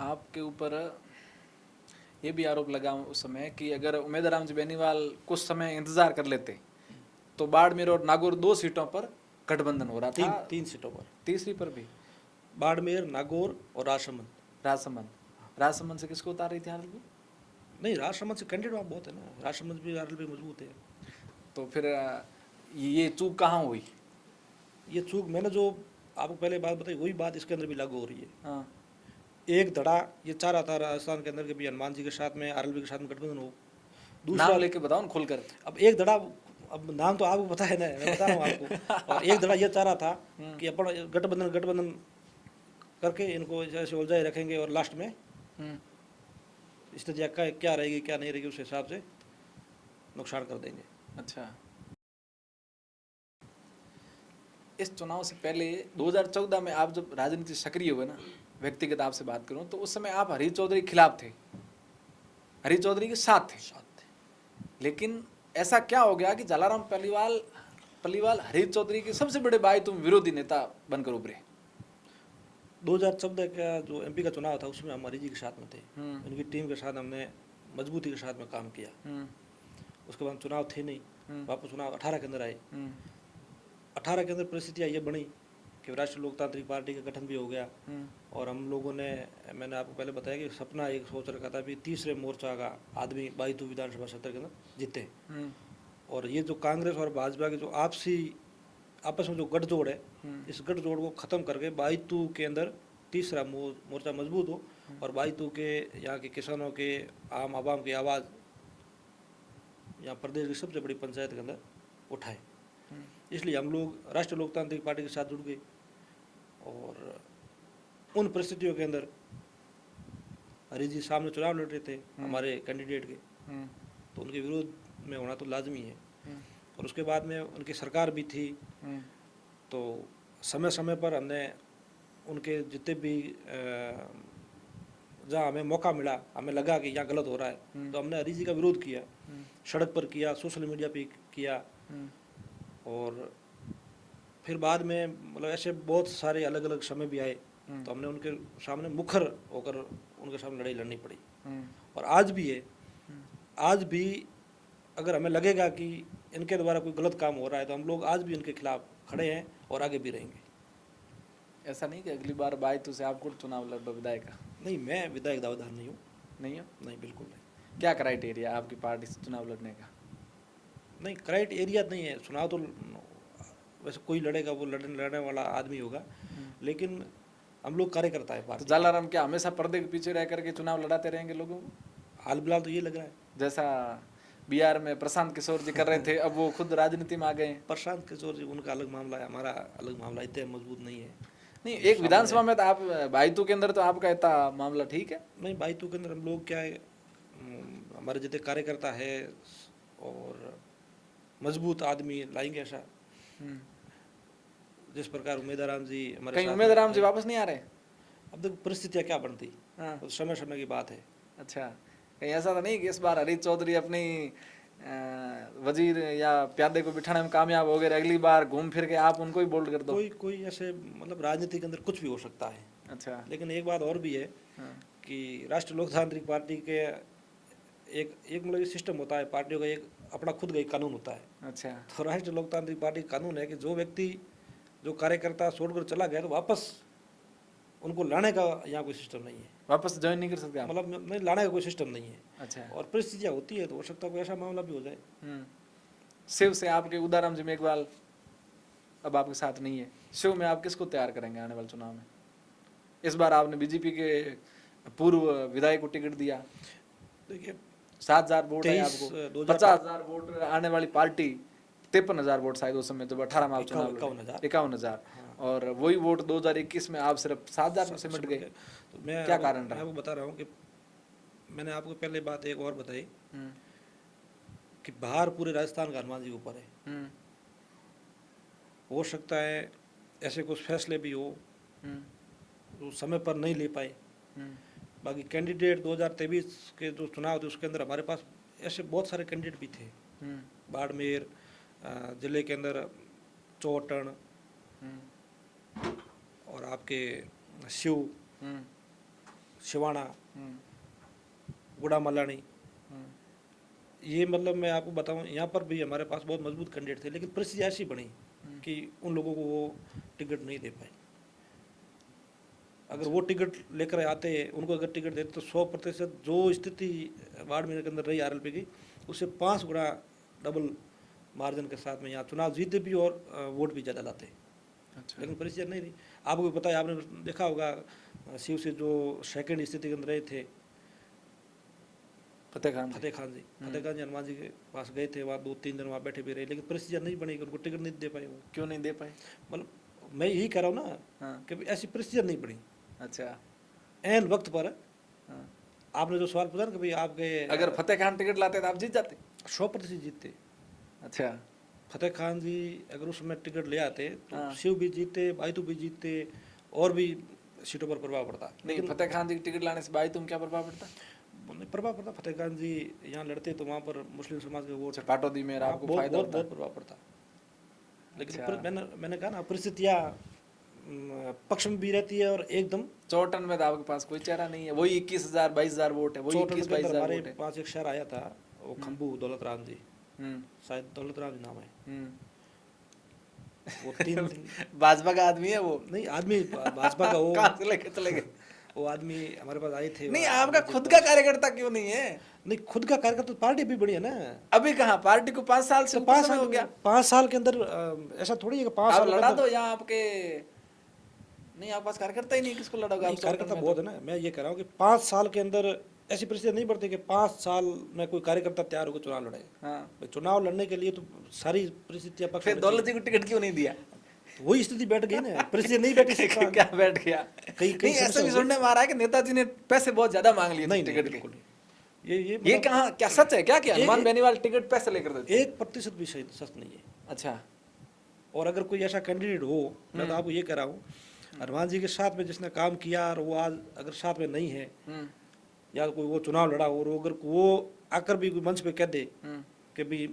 आपके ऊपर ये भी आरोप लगा उस समय कि अगर उमेदराम जी बेनीवाल कुछ समय इंतजार कर लेते तो बाड़मेर और नागौर 2 सीटों पर गठबंधन हो रहा था। तीन सीटों पर, तीसरी पर भी बाड़मेर, नागौर और राजसमंद। राजसमंद से किसको उतार रही थी आरएलपी? नहीं, राजसमंद से कैंडिडेट वहाँ बहुत है ना, राजसमंद भी आरएलपी मजबूत है। तो फिर ये चूक कहाँ हुई? ये चूक मैंने जो आपको पहले बात बताई वही बात इसके अंदर भी लागू हो रही है। हाँ, एक धड़ा ये चाह रहा था राजस्थान के अंदर के भी हनुमान जी के साथ में, आरएलपी के साथ में गठबंधन हो। नाम लेके बताओ ना खुलकर। अब एक धड़ा, अब नाम तो आपको पता है ना, मैं बता रहा हूँ आपको। और एक धड़ा ये चाह रहा था कि अपन गठबंधन करके इनको ऐसे उलझाए रखेंगे और लास्ट में स्थिति क्या रहेगी क्या नहीं रहेगी उस हिसाब से नुकसान कर देंगे। अच्छा, इस चुनाव से पहले 2014 में आप जब राजनीति सक्रिय हुए ना, व्यक्तिगत आपसे बात करूं तो उस समय आप हरी चौधरी के खिलाफ थे, हरी चौधरी के साथ थे। लेकिन ऐसा क्या हो गया कि जलाराम पलीवाल हरी चौधरी के सबसे बड़े भाई तुम विरोधी नेता बनकर उभरे? 2014 का जो एमपी का चुनाव था उसमें हम हरी जी के साथ में थे, उनकी टीम के साथ हमने मजबूती के साथ में काम किया। उसके बाद चुनाव थे नहीं, वापस चुनाव 18 के अंदर आए। 18 के अंदर परिस्थितियाँ ये बनी कि राष्ट्रीय लोकतांत्रिक पार्टी का गठन भी हो गया और हम लोगों ने, मैंने आपको पहले बताया कि सपना एक सोच रखा था भी तीसरे मोर्चा का आदमी बाईतू विधानसभा क्षेत्र के अंदर जीते। और ये जो कांग्रेस और भाजपा के जो आपस में जो गठजोड़ है, इस गठजोड़ को ख़त्म करके बाईतू के अंदर तीसरा मोर्चा मजबूत हो और बाईतू के यहाँ के किसानों के, आम आवाम की आवाज़ यहाँ प्रदेश की सबसे बड़ी पंचायत के अंदर उठाए। इसलिए हम लोग राष्ट्रीय लोकतांत्रिक पार्टी के साथ जुड़ गए और उन परिस्थितियों के अंदर हरी जी सामने चुनाव लड़ रहे थे हमारे कैंडिडेट के, तो उनके विरोध में होना तो लाजमी है। और उसके बाद में उनकी सरकार भी थी, तो समय समय पर हमने उनके जितने भी जहाँ हमें मौका मिला, हमें लगा कि यहाँ गलत हो रहा है, तो हमने हरी जी का विरोध किया, सड़क पर किया, सोशल मीडिया पे किया। और फिर बाद में मतलब ऐसे बहुत सारे अलग अलग समय भी आए, तो हमने उनके सामने मुखर होकर उनके सामने लड़ाई लड़नी पड़ी। और आज भी है, आज भी अगर हमें लगेगा कि इनके द्वारा कोई गलत काम हो रहा है तो हम लोग आज भी उनके खिलाफ खड़े हैं और आगे भी रहेंगे। ऐसा नहीं कि अगली बार बाईतू से आपको चुनाव लड़ विधायक का? नहीं, मैं विधायक दावेदार नहीं हूँ। नहीं हो? नहीं, बिल्कुल नहीं। क्या क्राइटेरिया आपकी पार्टी से चुनाव लड़ने का? नहीं, क्राइटेरिया नहीं है, चुनाव तो वैसे कोई लड़ेगा वो लड़ने वाला आदमी होगा, लेकिन हम लोग कार्यकर्ता है पार्टी। तो जलाराम क्या हमेशा पर्दे के पीछे रह करके चुनाव लड़ाते रहेंगे लोगों को? हाल फिलहाल तो ये लग रहा है। जैसा बिहार में प्रशांत किशोर जी कर रहे थे, अब वो खुद राजनीति में आ गए। प्रशांत किशोर जी उनका अलग मामला है, हमारा अलग मामला, इतने मजबूत नहीं है। नहीं, एक विधानसभा में तो आप बाईतू के अंदर तो आपका इतना मामला ठीक है। नहीं, बाईतू के अंदर हम लोग क्या है, हमारे जितने कार्यकर्ता है और मजबूत आदमी लाएंगे ऐसा। जिस प्रकार उमेदराम जी हमारे कहीं साथ उमेदराम जी वापस नहीं आ रहे? अब देखो परिस्थितियाँ क्या बनती, हाँ। तो समय समय की बात है। अच्छा, कहीं ऐसा तो नहीं कि इस बार हरीश चौधरी अपनी वजीर या प्यादे को बिठाने में कामयाब हो गए, अगली बार घूम फिर के आप उनको ही बोल्ड कर दो? कोई ऐसे मतलब राजनीति के अंदर कुछ भी हो सकता है। अच्छा, लेकिन एक बात और भी है कि राष्ट्रीय लोकतांत्रिक पार्टी के एक मतलब सिस्टम होता है, पार्टियों का एक अपना खुद का एक कानून होता है। अच्छा, तो राष्ट्रीय लोकतांत्रिक पार्टी का कानून है कि जो व्यक्ति जो कार्यकर्ता छोड़कर चला गया तो वापस उनको लाने का यहाँ कोई सिस्टम नहीं है। वापस ज्वाइन नहीं कर सकते आप? मतलब नहीं, लाने का कोई सिस्टम नहीं है। अच्छा, और परिस्थितियाँ होती है तो हो सकता है कोई ऐसा मामला भी हो जाए। शिव से आपके उदाराम जी मेघवाल अब आपके साथ नहीं है, शिव में आप किसको तैयार करेंगे आने वाले चुनाव में? इस बार आपने बीजेपी के पूर्व विधायक को टिकट दिया, देखिए 7,000 वोट है आपको, 50,000 वोट आने वाली पार्टी 53,000 वोट शायद उस समय जब 18 में चुनाव 51,000। 51,000। और वही वोट 2021 में आप सिर्फ 7,000 में सिमट गए। तो मैं क्या कारण रहा? आपको बता रहा हूँ कि मैंने आपको पहले बात एक और बताई कि बाहर पूरे राजस्थान का हनुमान जी के ऊपर है। हो सकता है ऐसे कुछ फैसले भी हो जो समय पर नहीं ले पाए। बाकी कैंडिडेट 2023 के जो चुनाव थे उसके अंदर हमारे पास ऐसे बहुत सारे कैंडिडेट भी थे। बाड़मेर जिले के अंदर चौटन और आपके शिवाना, गुड़ा मलानी, ये मतलब मैं आपको बताऊं यहाँ पर भी हमारे पास बहुत मजबूत कैंडिडेट थे, लेकिन परिस्थिति ऐसी बनी कि उन लोगों को वो टिकट नहीं दे पाए। अगर वो टिकट लेकर आते, उनको अगर टिकट देते तो 100% जो स्थिति बाड़मेर के अंदर रही आरएलपी की, उससे 5 गुना डबल मार्जिन के साथ में यहाँ चुनाव जीते भी और वोट भी ज़्यादा लाते। अच्छा। लेकिन परिस्थिति नहीं रही। आपको भी पता है, आपने देखा होगा शिव से जो सेकंड स्थिति के अंदर रहे थे फतेह खान जी। फतेह खान जी हनुमान जी के पास गए थे, वहाँ 2-3 दिन वहाँ बैठे भी रहे, लेकिन परिस्थितियाँ नहीं बनी, उनको टिकट नहीं दे पाए। वो क्यों नहीं दे पाए? मतलब मैं यही कह रहा हूँ ना कि ऐसी परिस्थितियाँ नहीं बनी। अच्छा। एन वक्त पर आपने जो सवाल पूछा ना कि भाई आपके, अगर फतेह खान टिकट लाते तो आप जीत जाते? 100% जीतते। अच्छा। फतेह खान जी अगर उस समय टिकट ले आते तो शिव भी जीतते, बाइतू भी जीतते और भी सीटों पर प्रभाव पड़ता। लेकिन फतेह खान जी की टिकट लाने से बाइतू में क्या प्रभाव पड़ता? प्रभाव पड़ता। फतेह खान जी यहाँ लड़ते तो वहाँ पर मुस्लिम समाज के वोट पाटौदी में आपको फायदा होता? बहुत प्रभाव पड़ता। लेकिन मैंने कहा ना, परिस्थितियाँ पक्ष में भी रहती है और एकदम। चौटन में तो आपके पास कोई चेहरा नहीं है, वही 21,000-22,000 वोट है, वही 21-22,000 हमारे वोट है। पास एक शहर आया था, वो खम्बू दौलत राम जी, शायद दौलत राम जी नाम है। वो 3 भाजपा का आदमी है वो? नहीं, आदमी भाजपा का। वो कहाँ से लेके चले गए? वो आदमी हमारे पास आए थे। नहीं, आपका खुद का कार्यकर्ता क्यों नहीं है? नहीं, खुद का कार्यकर्ता तो पार्टी भी बड़ी है ना। अभी कहाँ? पार्टी को 5 साल से 5 साल हो गया। 5 साल के अंदर ऐसा थोड़ी है कि 5 साल लड़ा दो यहाँ आपके। नहीं, आपके पास कार्यकर्ता ही नहीं, किसको लड़ोगे? कार्यकर्ता बहुत है ना। मैं ये कह रहा हूँ कि 5 साल के अंदर ऐसी परिस्थिति नहीं बढ़ती कि 5 साल में कोई कार्यकर्ता तैयार होकर चुनाव लड़े। हाँ। चुनाव लड़ने के लिए तो सारी परिस्थितियाँ पक्ष। फिर दौलत जी को टिकट क्यों नहीं दिया? वही स्थिति बैठ गई ना, परिस्थिति नहीं बैठी। क्या बैठ गया? कहीं ऐसा भी सुनने में आ रहा है कि नेताजी ने पैसे बहुत ज्यादा मांग लिए थे टिकट के। ये कहाँ, क्या सच है क्या? हनुमान बेनीवाल टिकट पैसे लेकर देते? 1% भी सच नहीं है। अच्छा। और अगर कोई ऐसा कैंडिडेट हो, मैं तो आपको ये कह रहा हूँ, हनुमान जी के साथ में जिसने काम किया और वो आज अगर साथ में नहीं है, या कोई वो चुनाव लड़ा और अगर वो आकर भी कोई मंच पे कह दे कि भी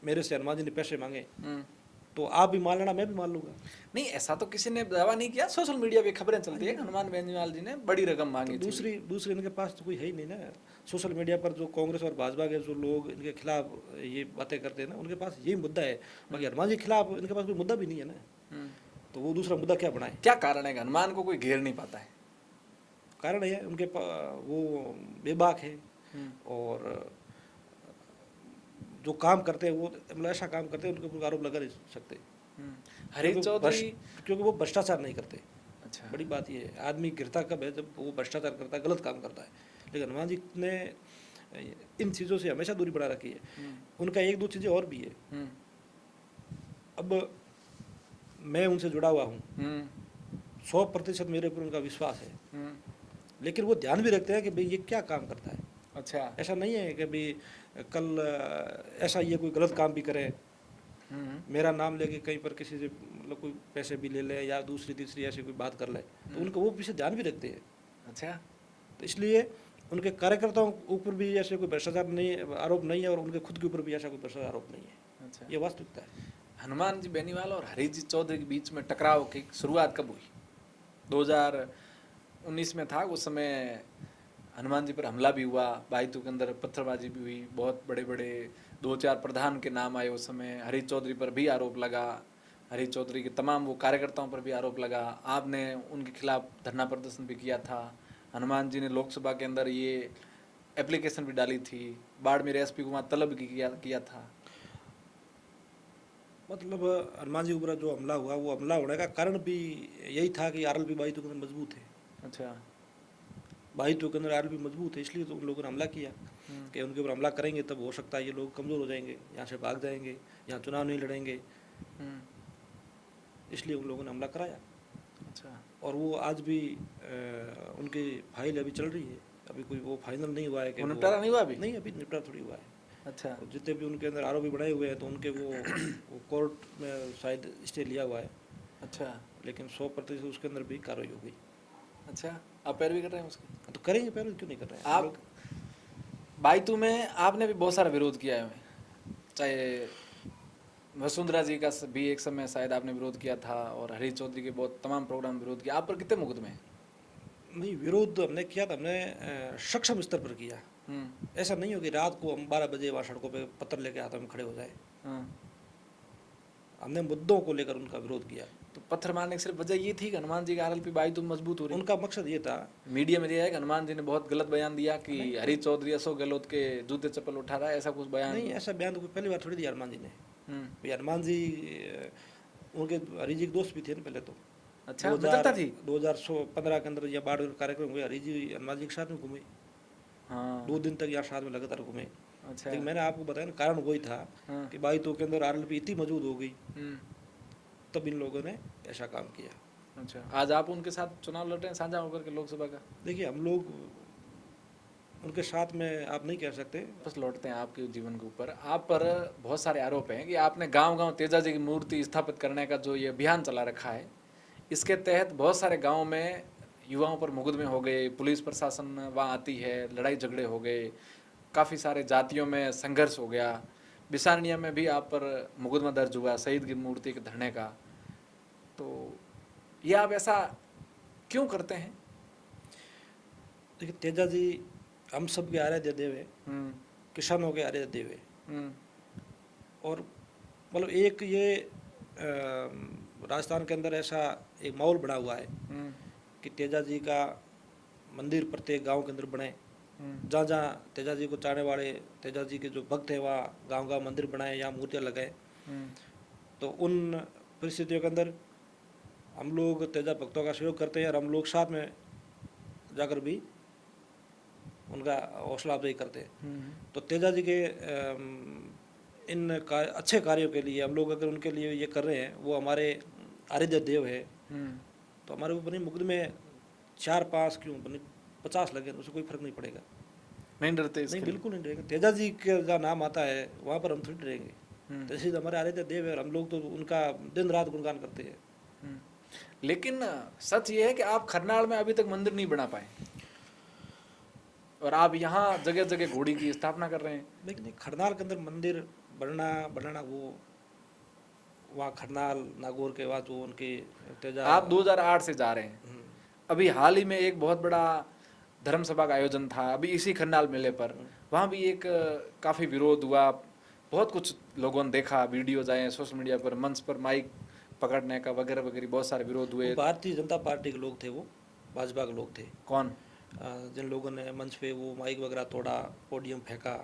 मेरे से हनुमान जी ने पैसे मांगे, तो आप भी मान लेना, मैं भी मान लूंगा। नहीं, ऐसा तो किसी ने दावा नहीं किया। सोशल मीडिया पे खबरें चलती है हनुमान बेनीवाल जी ने बड़ी रकम मांगी। तो दूसरी इनके पास तो कोई है ही नहीं ना। सोशल मीडिया पर जो कांग्रेस और भाजपा के जो लोग इनके खिलाफ ये बातें करते हैं ना, उनके पास यही मुद्दा है। बाकी हनुमान जी के खिलाफ इनके पास कोई मुद्दा भी नहीं है ना, तो वो दूसरा मुद्दा क्या बनाए? क्या कारण है हनुमान को कोई घेर नहीं पाता है? कारण है उनके वो बेबाक है और जो काम करते हैं वो मतलब ऐसा काम करते हैं, उनके ऊपर आरोप लगा नहीं सकते। हरीश चौधरी क्योंकि वो भ्रष्टाचार नहीं करते। अच्छा। बड़ी बात ये है, आदमी गिरता कब है? जब वो भ्रष्टाचार करता है, गलत काम करता है। लेकिन हनुमान जी ने इन चीज़ों से हमेशा दूरी बढ़ा रखी है। उनका 1-2 चीज़ें और भी है। अब मैं उनसे जुड़ा हुआ हूँ, 100% मेरे ऊपर उनका विश्वास है, लेकिन वो ध्यान भी रखते हैं कि भाई ये क्या काम करता है। अच्छा। ऐसा नहीं है कि भाई कल ऐसा ये कोई गलत काम भी करे, मेरा नाम लेके कहीं पर किसी से मतलब कोई पैसे भी ले ले या दूसरी तीसरी ऐसी कोई बात कर ले, तो उनको वो पीछे ध्यान भी रखते हैं। अच्छा। तो इसलिए उनके कार्यकर्ताओं के ऊपर भी ऐसे कोई भ्रष्टाचार नहीं, आरोप नहीं है, और उनके खुद के ऊपर भी ऐसा कोई भ्रष्टाचार आरोप नहीं है। अच्छा। ये वास्तविकता है। हनुमान जी बेनीवाल और हरीश जी चौधरी के बीच में टकराव की शुरुआत कब हुई? 2019 में था। उस समय हनुमान जी पर हमला भी हुआ, बाइतू के अंदर पत्थरबाजी भी हुई, बहुत बड़े बड़े 2-4 प्रधान के नाम आए उस समय। हरीश चौधरी पर भी आरोप लगा, हरीश चौधरी के तमाम वो कार्यकर्ताओं पर भी आरोप लगा। आपने उनके खिलाफ धरना प्रदर्शन भी किया था। हनुमान जी ने लोकसभा के अंदर ये एप्लीकेशन भी डाली थी, बाड़मेर एसपी को वहाँ तलब किया था। मतलब हनुमान जी ऊपर जो हमला हुआ, वो हमला होने का कारण भी यही था कि आरएलपी बाइतू के अंदर मजबूत है। अच्छा। बाइतू के अंदर आरएलपी मजबूत है, इसलिए तो उन लोगों ने हमला किया कि उनके ऊपर हमला करेंगे तब हो सकता है ये लोग कमज़ोर हो जाएंगे, यहाँ से भाग जाएंगे, यहाँ चुनाव नहीं लड़ेंगे। इसलिए उन लोगों ने हमला कराया। अच्छा। और वो आज भी उनकी फाइल अभी चल रही है, अभी कोई वो फाइनल नहीं हुआ है कि वो निपटारा नहीं हुआ अभी? नहीं, अभी निपटारा थोड़ी हुआ है। अच्छा। और जितने भी उनके अंदर आरोपी बनाए हुए हैं तो उनके वो कोर्ट में शायद स्टे लिया हुआ है, अच्छा। लेकिन 100% उसके अंदर भी कार्रवाई हो गई। अच्छा, आप पैरवी कर रहे हैं उसकी? तो करेंगे, पहले क्यों नहीं कर रहे हैं आप बायतू में आपने भी बहुत सारा विरोध किया है, चाहे वसुंधरा जी का भी एक समय शायद आपने विरोध किया था, और हरीश चौधरी के बहुत तमाम प्रोग्राम विरोध किया। आप पर कितने मुकदमे हैं? नहीं, विरोध हमने किया था, हमने सक्षम स्तर पर किया। ऐसा नहीं हो कि रात को हम 12 बजे वहाँ सड़कों पे पत्थर लेके हाथों में खड़े हो जाए। हमने मुद्दों को लेकर उनका विरोध किया। तो पत्थर मारने की सिर्फ वजह ये थी कि हनुमान जी का आरएलपी बायतू मजबूत हो रही? उनका मकसद ये था, मीडिया में दिया है कि हनुमान जी ने बहुत गलत बयान दिया कि हरीश चौधरी अशोक गहलोत के जूते चप्पल उठा रहा है, ऐसा कुछ बयान? नहीं, ऐसा बयान तो कोई पहली बार थोड़ी दिया हनुमान जी ने। भाई हनुमान जी उनके हरी जी के दोस्त भी थे ना पहले तो। अच्छा, मित्रता थी। 2015 के अंदर या बाढ़ कार्यक्रम हुए, हरी जी हनुमान जी के साथ में घूमे। हाँ। 2 दिन तक यहाँ साथ में लगातार घूमे। अच्छा। लेकिन मैंने आपको बताया ना, कारण वही था कि बाईतों के अंदर आरएलपी इतनी मौजूद हो गई, तब इन लोगों ने ऐसा काम किया। अच्छा, आज आप उनके साथ चुनाव लड़ रहे हैं साझा होकर के लोकसभा का? देखिए, हम लोग उनके साथ में आप नहीं कह सकते। बस लौटते हैं आपके जीवन के ऊपर। आप पर बहुत सारे आरोप हैं कि आपने गांव-गांव तेजा जी की मूर्ति स्थापित करने का जो ये अभियान चला रखा है, इसके तहत बहुत सारे गाँव में युवाओं पर मुकदमे हो गए, पुलिस प्रशासन वहाँ आती है, लड़ाई झगड़े हो गए, काफ़ी सारे जातियों में संघर्ष हो गया। बिसारनिया में भी आप पर मुकदमा दर्ज हुआ शहीद की मूर्ति के धरने का। तो ये आप ऐसा क्यों करते हैं? देखिए, तेजा जी हम सब के आराध्य देव है, किसानों के आराध्य देव है। और मतलब एक ये राजस्थान के अंदर ऐसा एक माहौल बना हुआ है कि तेजा जी का मंदिर प्रत्येक गांव के अंदर बने। जहाँ जहाँ तेजा जी को चाहने वाले, तेजा जी के जो भक्त हैं, वहाँ गांव गांव मंदिर बनाए, यहाँ मूर्तियाँ लगाए। तो उन परिस्थितियों के अंदर हम लोग तेजा भक्तों का सहयोग करते हैं, और हम लोग साथ में जाकर भी उनका हौसला अफजाई करते हैं। तो तेजा जी के इन अच्छे कार्यों के लिए हम लोग अगर उनके लिए ये कर रहे हैं, वो हमारे आराध्य देव है, तो हमारे ऊपर मुकदमे 4-5 क्यों बने 50 लगे, उससे कोई फर्क नहीं पड़ेगा। नहीं डरते? नहीं, बिल्कुल नहीं डरेंगे। तेजा जी का जहाँ नाम आता है वहाँ पर हम थोड़ी डरेंगे। तो इसलिए हमारे आराध्य देव है, और हम लोग तो उनका दिन रात गुणगान करते हैं। लेकिन सच ये है कि आप खरनाल में अभी तक मंदिर नहीं बना पाए, और आप यहाँ जगह जगह घोड़ी की स्थापना कर रहे हैं। लेकिन खरनाल के अंदर मंदिर बनाना वो वहाँ खरनाल नागौर के बाद जो उनके तेजा, आप 2008 से जा रहे हैं। अभी हाल ही में एक बहुत बड़ा धर्म सभा का आयोजन था अभी इसी खरनाल मेले पर, वहाँ भी एक काफ़ी विरोध हुआ, बहुत कुछ लोगों ने देखा, वीडियोज आए सोशल मीडिया पर, मंच पर माइक पकड़ने का वगैरह वगैरह बहुत सारे विरोध हुए। भारतीय जनता पार्टी के लोग थे, वो भाजपा के लोग थे। कौन? जिन लोगों ने मंच पे वो माइक वगैरह तोड़ा, पोडियम फेंका।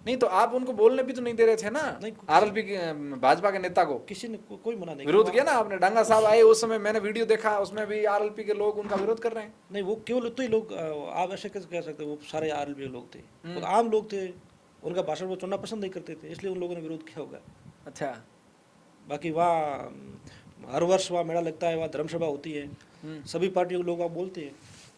नहीं तो आप उनको बोलने भी तो नहीं दे रहे थे ना? आरएलपी के भाजपा के नेता को किसी ने कोई मना नहीं, विरोध किया ना आपने? डांगा साहब आए उस समय, मैंने वीडियो देखा, उसमें भी आरएलपी के लोग उनका विरोध कर रहे हैं। नहीं, वो केवल तो ही लोग, आप ऐसे कैसे कह सकते, वो सारे आरएलपी के लोग थे, वो आम लोग थे, उनका भाषण वो सुनना पसंद नहीं करते थे, इसलिए उन लोगों ने विरोध किया होगा। अच्छा। बाकी वहाँ हर वर्ष वहाँ मेला लगता है, वहाँ धर्म सभा होती है, सभी पार्टियों के लोग वहाँ बोलते हैं।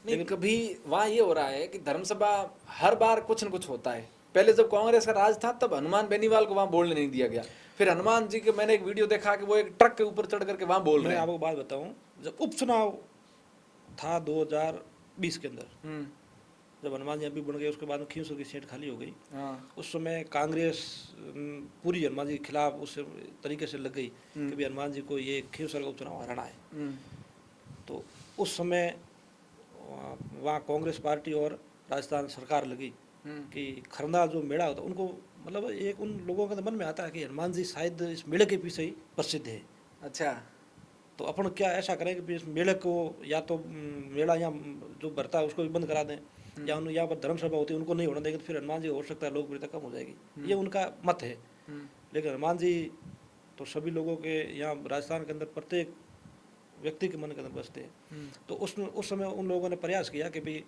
नहीं, कभी वहाँ ये हो रहा है कि धर्म सभा हर बार कुछ न कुछ होता है। पहले जब कांग्रेस का राज था तब हनुमान बेनीवाल को वहाँ बोलने नहीं दिया गया, फिर हनुमान जी के मैंने एक वीडियो देखा कि वो एक ट्रक के ऊपर चढ़ करके वहाँ बोल रहे हैं। मैं आपको बात बताऊं, जब उपचुनाव था 2020 के अंदर, जब हनुमान जी एमपी बन गए, उसके बाद में खींवसर की सीट खाली हो गई। उस समय कांग्रेस पूरी हनुमान जी के खिलाफ उस तरीके से लग गई कि भाई हनुमान जी को ये खींवसर का उपचुनाव हराना है। तो उस समय वहाँ कांग्रेस पार्टी और राजस्थान सरकार लगी कि खरना जो मेला होता, उनको मतलब एक उन लोगों के मन में आता है कि हनुमान जी शायद इस मेले के पीछे ही प्रसिद्ध है। अच्छा। तो अपन क्या ऐसा करें कि इस मेले को, या तो मेला यहाँ जो भरता है उसको भी बंद करा दें, या यहाँ पर धर्म सभा होती है उनको नहीं होना देंगे, तो फिर हनुमान जी हो सकता है लोकप्रियता कम हो जाएगी। ये उनका मत है। लेकिन हनुमान जी तो सभी लोगों के यहाँ राजस्थान के अंदर प्रत्येक व्यक्ति के मन के अंदर बसते हैं। तो उस समय उन लोगों ने प्रयास किया कि भाई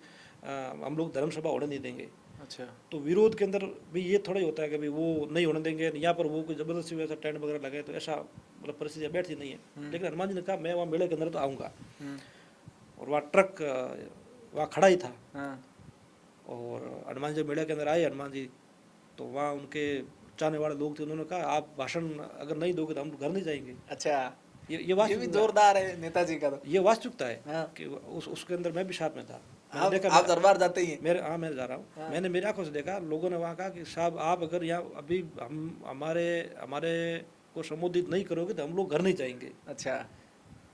हम लोग धर्म सभा होने नहीं देंगे। अच्छा। तो विरोध के अंदर भी ये थोड़ा ही होता है कि भाई वो नहीं होने देंगे, यहाँ पर वो कोई जबरदस्ती वैसा टेंट वगैरह लगे, तो ऐसा मतलब परिस्थितियाँ बैठती नहीं है। लेकिन हनुमान जी ने कहा मैं वहाँ मेले के अंदर तो आऊँगा, और वहाँ ट्रक वहाँ खड़ा ही था। हाँ। और हनुमान जी मेले के अंदर आए हनुमान जी, तो वहाँ उनके चाहने वाले लोग थे, उन्होंने कहा आप भाषण अगर नहीं दोगे तो हम घर नहीं जाएंगे। अच्छा, ये ये भी वास्तविक जोरदार है नेताजी का तो। ये वास्तविकता है हाँ। कि उसके अंदर मैं भी साथ में था। मैंने आप देखा, आप दरबार जाते ही हैं। मेरे हाँ मैं जा रहा हूँ। हाँ। मैंने मेरी आंखों से देखा, लोगों ने वहाँ कहा कि साहब आप अगर यहाँ अभी हम हमारे हमारे को संबोधित नहीं करोगे तो हम लोग घर नहीं जाएंगे। अच्छा।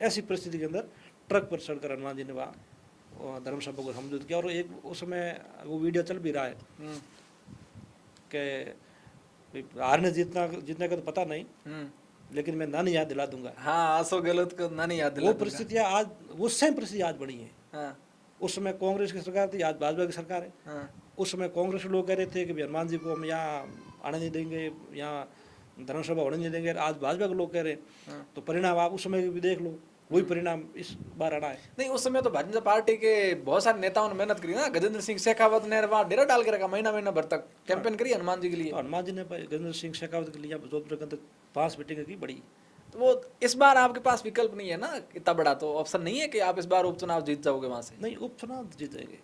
ऐसी परिस्थिति के अंदर ट्रक पर चढ़कर हनुमान जी ने वहाँ धर्म सभा को संबोधित किया। और एक उस समय वो वीडियो चल भी रहा है कि हारने जीतने का तो पता नहीं, लेकिन मैं नानी याद दिला दूंगा। हाँ, अशोक गहलोत को नानी याद दिला वो दूंगा। परिस्थितियाँ आज, वो सेम परिस्थिति आज बनी है। हाँ। उस समय कांग्रेस की सरकार थी, आज भाजपा की सरकार है। हाँ। उस समय कांग्रेस के लोग कह रहे थे कि भाई हनुमान जी को हम यहाँ आने नहीं देंगे, यहाँ धर्मसभा होने नहीं देंगे, आज भाजपा के लोग कह रहे हैं। तो परिणाम आप उस समय भी देख लो, वही परिणाम इस बार आना है। नहीं, उस समय तो भारतीय जनता पार्टी के बहुत सारे नेताओं ने मेहनत करी ना। गजेंद्र सिंह शेखावत ने वहाँ डेरा डाल के रखा, महीना महीना भर तक कैंपेन करी हनुमान जी के लिए। तो हनुमान जी ने गजेंद्र सिंह शेखावत के लिए जोधपुर के अंदर 5 मीटिंग की बड़ी। तो वो इस बार आपके पास विकल्प नहीं है ना इतना बड़ा, तो ऑप्शन नहीं है कि आप इस बार उपचुनाव जीत जाओगे वहां से। नहीं, उपचुनाव जीत जाएंगे।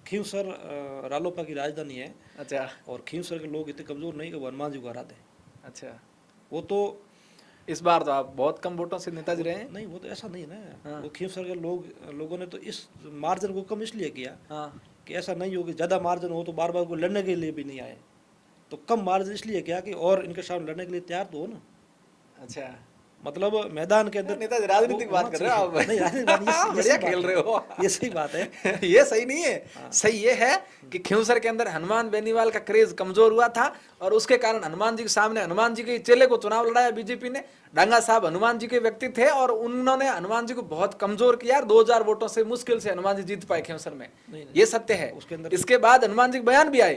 खींवसर रालोपा की राजधानी है। अच्छा। और खींवसर के लोग इतने कमजोर नहीं कि वो हनुमान जी को हरा दें। अच्छा, वो तो इस बार तो आप बहुत कम वोटों से नेताजी रहे हैं। नहीं, वो तो ऐसा नहीं है ना। हाँ। वो खींवसर के लोगों ने तो इस मार्जिन को कम इसलिए किया हाँ। कि ऐसा नहीं हो कि ज़्यादा मार्जिन हो तो बार बार को लड़ने के लिए भी नहीं आए। तो कम मार्जिन इसलिए किया कि और इनके सामने लड़ने के लिए तैयार तो हो ना। अच्छा, मतलब मैदान के अंदर नेताजी राजनीतिक बात कर रहे हो आप। नहीं, राजनीतिक बात ये बढ़िया खेल रहे हो। ये सही बात है। ये सही नहीं है। सही ये है कि खींवसर के अंदर हनुमान बेनीवाल का क्रेज कमजोर हुआ था, और उसके कारण हनुमान जी के सामने हनुमान जी के चेले को चुनाव लड़ाया बीजेपी ने। डांगा साहब हनुमान जी के व्यक्ति थे, और उन्होंने हनुमान जी को बहुत कमजोर किया। 2000 वोटों से मुश्किल से हनुमान जी जीत पाए खींवसर में। ये सत्य है। उसके अंदर इसके बाद हनुमान जी के बयान भी आए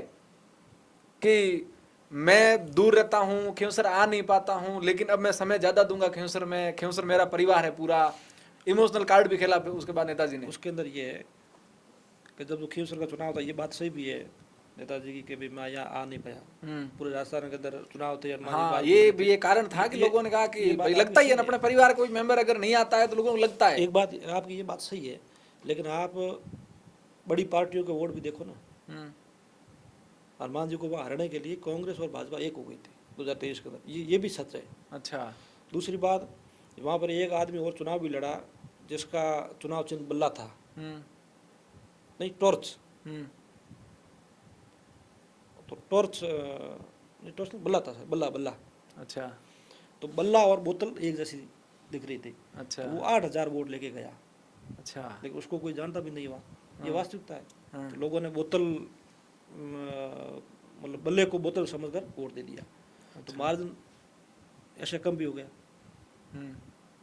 कि मैं दूर रहता हूँ, खींवसर आ नहीं पाता हूँ, लेकिन अब मैं समय ज्यादा दूंगा खींवसर में। खींवसर मेरा परिवार है पूरा। इमोशनल कार्ड भी खेला उसके बाद नेताजी ने। उसके अंदर ये है कि जब खींवसर का चुनाव था, ये बात सही भी है नेताजी की कि भी मैं यहाँ आ नहीं पाया। पूरे राजस्थान के अंदर चुनाव थे। हाँ, ये भी एक कारण था कि लोगों ने कहा कि भाई लगता ही है ना, अपने परिवार कोई मेंबर अगर नहीं आता है तो लोगों को लगता है। एक बात आपकी ये बात सही है, लेकिन आप बड़ी पार्टियों के वोट भी देखो ना। हनुमान जी को वहाँ हराने के लिए कांग्रेस और भाजपा एक हो गई थी 2023 के अंदर। ये भी सच है। अच्छा। दूसरी बात, वहाँ पर एक आदमी और चुनाव भी लड़ा जिसका चुनाव चिन्ह बल्ला था। नहीं, टॉर्च। तो टॉर्च नहीं, टॉर्च नहीं, बल्ला था सर, बल्ला। अच्छा। तो बल्ला और बोतल एक जैसी दिख रही थी। अच्छा। तो वो 8000 वोट लेके गया। अच्छा। लेकिन उसको कोई जानता भी नहीं वहाँ। ये वास्तविकता है। तो लोगों ने बोतल मतलब बल्ले को बोतल समझकर वोट दे दिया। तो मार्जिन ऐसे कम भी हो गया।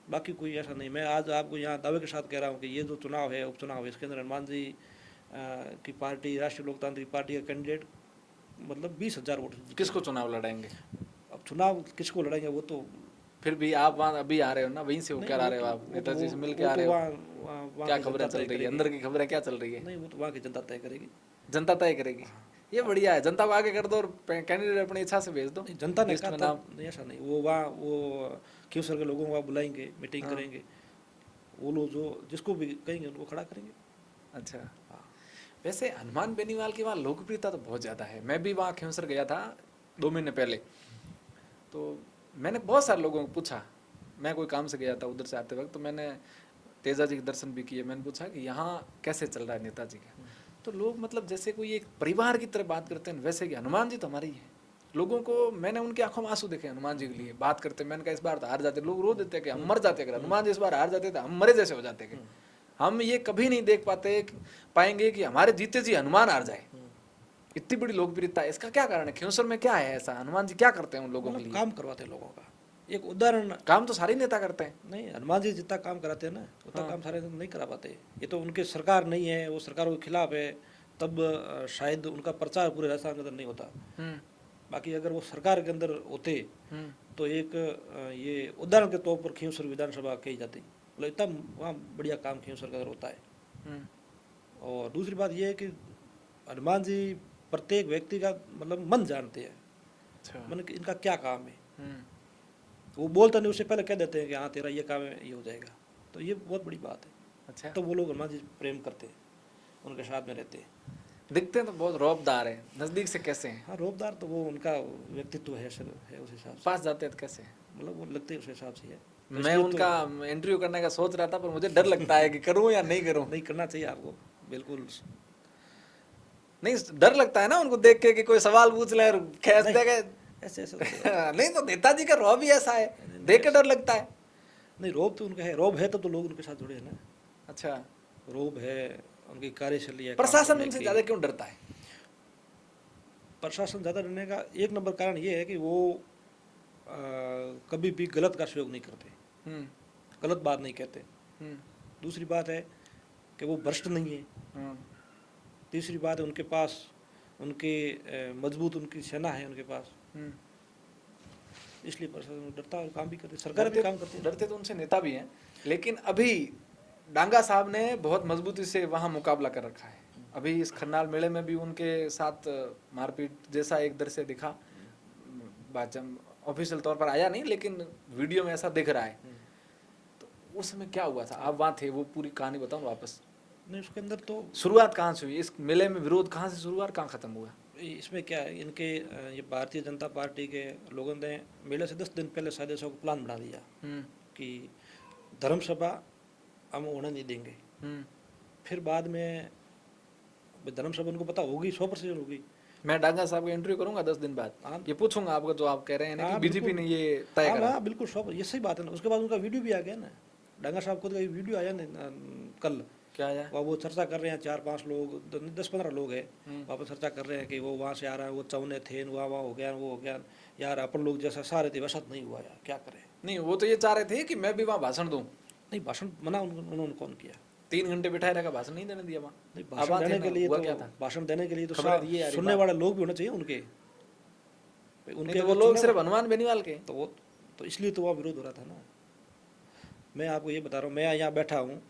बाकी कोई ऐसा नहीं। मैं आज आपको यहाँ दावे के साथ कह रहा हूँ कि ये जो चुनाव है, उपचुनाव है, इसके अंदर हनुमान जी की पार्टी, राष्ट्रीय लोकतांत्रिक पार्टी का कैंडिडेट मतलब 20,000 वोट। किसको चुनाव लड़ाएंगे? अब चुनाव किसको लड़ाएंगे वो तो फिर भी आप वहाँ अभी आ रहे हो ना, वहीं से होकर आ रहे हो आप, नेताजी से मिल के आ रहे हो। क्या खबरें चल रही है, अंदर की खबरें क्या चल रही है? नहीं, वो तो वहाँ की जनता तय करेगी। जनता तय करेगी। ये बढ़िया है, जनता को आगे कर दो और कैंडिडेट अपनी इच्छा से भेज दो। जनता ने कहा था नहीं, ऐसा नहीं। वो वहाँ वो खींवसर के लोगों को बुलाएंगे, मीटिंग करेंगे, वो लोग जो जिसको भी कहेंगे उनको खड़ा करेंगे। अच्छा। वैसे हनुमान बेनीवाल की वहाँ लोकप्रियता तो बहुत ज़्यादा है। मैं भी वहाँ खींवसर गया था 2 महीने पहले, तो मैंने बहुत सारे लोगों को पूछा। मैं कोई काम से गया था उधर से आते वक्त, तो मैंने तेजा जी के दर्शन भी किए। मैंने पूछा कि यहाँ कैसे चल रहा है नेताजी का, तो लोग मतलब जैसे कोई एक परिवार की तरह बात करते हैं वैसे कि हनुमान जी तो हमारी है। लोगों को मैंने उनकी आंखों में आंसू देखे हनुमान जी के लिए बात करते। मैंने कहा इस बार तो हार जाते, लोग रो देते कि हम मर जाते, अगर हनुमान जी इस बार हार जाते तो हम मरे जैसे हो जाते। हम ये कभी नहीं देख पाएंगे कि हमारे जीते जी हनुमान हार जाए। इतनी बड़ी लोकप्रियता है, इसका क्या कारण है? खींवसर में क्या है ऐसा? हनुमान जी क्या करते हैं उन लोगों के लिए? काम करवाते हैं लोगों का। एक उदाहरण, काम तो सारे नेता करते हैं। नहीं, हनुमान जी जितना काम कराते हैं ना उतना काम सारे नहीं करा पाते। ये तो उनकी सरकार नहीं है, वो सरकारों के खिलाफ है, तब शायद उनका प्रचार पूरे राजस्थान के अंदर नहीं होता। बाकी अगर वो सरकार के अंदर होते तो एक ये उदाहरण के तौर पर खींवसर विधानसभा कही जाती। मतलब इतना वहाँ बढ़िया काम खींवसर का अंदर होता है। और दूसरी बात यह है कि हनुमान जी प्रत्येक व्यक्ति का मतलब मन जानते हैं, अच्छा। मन इनका क्या काम है। हम्म। वो बोलता नहीं, उससे पहले कह देते हैं कि हाँ तेरा ये काम है, ये हो जाएगा। तो ये बहुत बड़ी बात है। अच्छा। तो वो लोग हनुमान जी प्रेम करते हैं, उनके साथ में रहते हैं। दिखते हैं तो बहुत रौबदार है, नजदीक से कैसे हैं? हाँ, रोबदार तो वो उनका व्यक्तित्व है सर, है उस हिसाब से, पास जाते हैं तो कैसे हैं? मतलब वो लगते हैं उस हिसाब से है। तो मैं इसलिए उनका इंटरव्यू करने का सोच रहा था, पर मुझे डर लगता है कि करूं या नहीं करूं। नहीं करना चाहिए आपको, बिल्कुल। नहीं, डर लगता है ना उनको देख के कि कोई सवाल पूछ ले और खींच नहीं, देगा। ऐसे ऐसे होता है। नहीं तो नेताजी का रौब ही ऐसा है, देख के डर लगता है। नहीं, रोब तो उनका है, रोब है तो लोग उनके साथ जुड़े हैं ना। अच्छा। रोब है, उनकी कार्यशैली है, काम प्रशासन करने उनसे की। ज्यादा क्यों डरता है? प्रशासन ज़्यादा डरने का एक नंबर कारण ये है कि वो कभी भी गलत का प्रयोग नहीं करते, हम्म। गलत बात नहीं कहते। हम्म। दूसरी बात है कि वो भ्रष्ट नहीं है। हम्म। तीसरी बात है उनके पास उनके मजबूत उनकी सेना है उनके पास, हम्म। इसलिए प्रशासन डरता है और काम भी करते, सरकार भी काम करती है। डरते तो उनसे नेता भी हैं, लेकिन अभी डांगा साहब ने बहुत मजबूती से वहां मुकाबला कर रखा है। अभी इस खन्नाल मेले में भी उनके साथ मारपीट जैसा एक दृश्य दिखा। बाचम ऑफिशियल तौर पर आया नहीं, लेकिन वीडियो में ऐसा दिख रहा है। तो उस समय क्या हुआ था? आप वहाँ थे, वो पूरी कहानी बताऊं वापस। नहीं, उसके अंदर तो शुरुआत कहाँ से हुई इस मेले में? विरोध कहाँ से शुरू हुआ और कहाँ खत्म हुआ? इसमें क्या है, इनके ये भारतीय जनता पार्टी के लोगों ने मेले से 10 दिन पहले शायद ऐसा प्लान बना दिया कि धर्म सभा हम होने नहीं देंगे। फिर बाद में धर्म सभा उनको पता होगी, 100% होगी। मैं डांगा साहब का इंटरव्यू करूंगा 10 दिन बाद, हाँ। ये पूछूंगा आपको जो आप कह रहे हैं ना कि हाँ, बीजेपी ने बिल्कुल। ये तय करा। हाँ, बिल्कुल 100%, ये सही बात है ना। उसके बाद उनका वीडियो भी आ गया ना, डांगा साहब खुद का वीडियो आया ना कल। क्या आया? वो चर्चा कर रहे हैं, 4-5 लोग, 10-15 लोग हैं, वहाँ पर चर्चा कर रहे हैं कि वो वहाँ से आ रहा है, वो चौने थे, वहाँ हो गया, वो हो गया। यार अपन लोग जैसा सारे थे वैसा नहीं हुआ यार, क्या करें। नहीं, वो तो ये चाह रहे थे कि मैं भी वहाँ भाषण दूं। नहीं, भाषण मना उन्होंने कौन किया? 3 घंटे बिठाए रखा, भाषण नहीं देने दिया वहाँ। नहीं, अब भाषण आते देने ना, के लिए हुआ तो क्या था? भाषण देने के लिए तो खबरें दिए यार ये सुनने बात। वाले लोग भी होने चाहिए उनके। नहीं तो वो लोग सिर्फ हनुमान बेनीवाल के। तो वो तो इसलिए तो वहाँ विरोध हो रहा था ना। मैं आपको ये बता रहा हूँ, मैं यहाँ बैठा हूँ,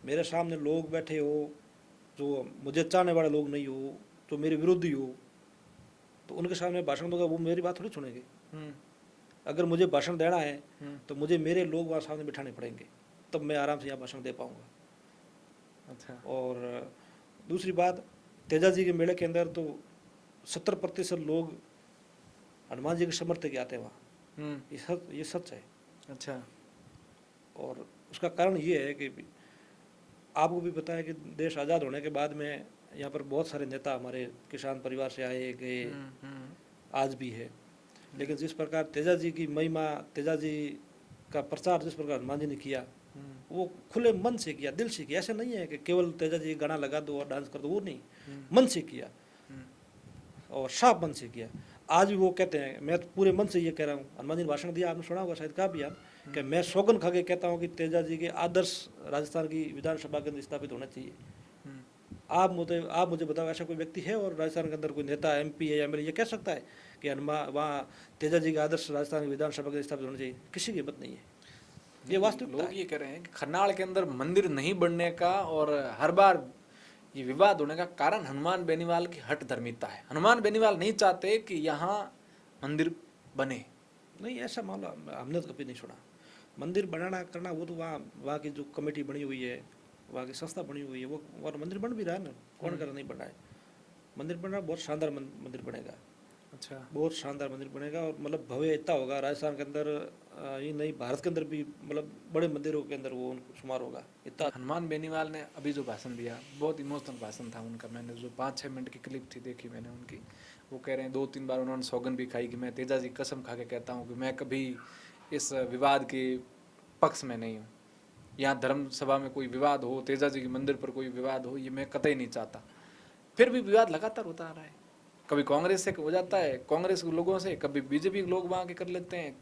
मेरे सामने लोग बैठे हो जो मुझे चाहने वाले लोग नहीं हो, जो मेरे विरोधी हो, तो उनके सामने भाषण दूंगा, वो मेरी बात थोड़ी सुनेंगे। अगर मुझे भाषण देना है तो मुझे मेरे लोग वहाँ सामने बिठाने पड़ेंगे, तब मैं आराम से यहाँ भाषण दे पाऊँगा। अच्छा। और दूसरी बात, तेजा जी के मेले के अंदर तो 70% लोग हनुमान जी के समर्थक आते हैं वहाँ, ये सच है। अच्छा। और उसका कारण ये है कि आपको भी पता है कि देश आज़ाद होने के बाद में यहाँ पर बहुत सारे नेता हमारे किसान परिवार से आए गए, आज भी है। लेकिन जिस प्रकार तेजा जी की महिमा, तेजा जी का प्रचार जिस प्रकार हनुमान जी ने किया, वो खुले मन से किया, दिल से किया। ऐसे नहीं है कि केवल तेजा जी गाना लगा दो और डांस कर दो, वो नहीं, मन से किया और साफ मन से किया। आज भी वो कहते हैं, मैं पूरे मन से ये कह रहा हूँ, हनुमान जी ने भाषण दिया, आपने सुना होगा शायद, कहा भी आप कि मैं सौगन खा के कहता हूँ कि तेजा जी के आदर्श राजस्थान की विधानसभा के अंदर स्थापित होना चाहिए। आप मुझे बताओ, ऐसा कोई व्यक्ति है और राजस्थान के अंदर कोई नेता, MP है या MLA ये कह सकता है कि हनुमान वहाँ तेजा जी के आदर्श राजस्थान की विधानसभा के स्थापित होना चाहिए? किसी की हिम्मत नहीं है। ये वास्तविकता लोग है। ये कह रहे हैं कि खन्नाल के अंदर मंदिर नहीं बनने का और हर बार ये विवाद होने का कारण हनुमान बेनीवाल की हट धर्मिता है। हनुमान बेनीवाल नहीं चाहते कि यहाँ मंदिर बने। नहीं, ऐसा मामला हमने तो कभी नहीं सुना। मंदिर बनाना करना वो तो वहाँ की जो कमेटी बनी हुई है, वहाँ की संस्था बनी हुई है, वो और मंदिर बन भी रहा है ना, कौन कर नहीं बना है। मंदिर बन रहा, बहुत शानदार मंदिर बनेगा। अच्छा। बहुत शानदार मंदिर बनेगा और मतलब भव्य इतना होगा राजस्थान के अंदर, ये नहीं भारत के अंदर भी, मतलब बड़े मंदिरों के अंदर वो शुमार होगा इतना। हनुमान बेनीवाल ने अभी जो भाषण दिया, बहुत इमोशनल भाषण था उनका। मैंने जो 5-6 मिनट की क्लिप थी देखी मैंने उनकी। वो कह रहे हैं 2-3 बार उन्होंने सौगन भी खाई कि मैं तेजा जी कसम खा के कहता हूँ कि मैं कभी इस विवाद के पक्ष में नहीं हूँ। यहाँ धर्म सभा में कोई विवाद हो, तेजा जी के मंदिर पर कोई विवाद हो, ये मैं कतई नहीं चाहता। फिर भी विवाद लगातार होता आ रहा है। कभी कांग्रेस से हो जाता है, कांग्रेस के लोगों से, कभी बीजेपी के लोग वहाँ के कर लेते हैं।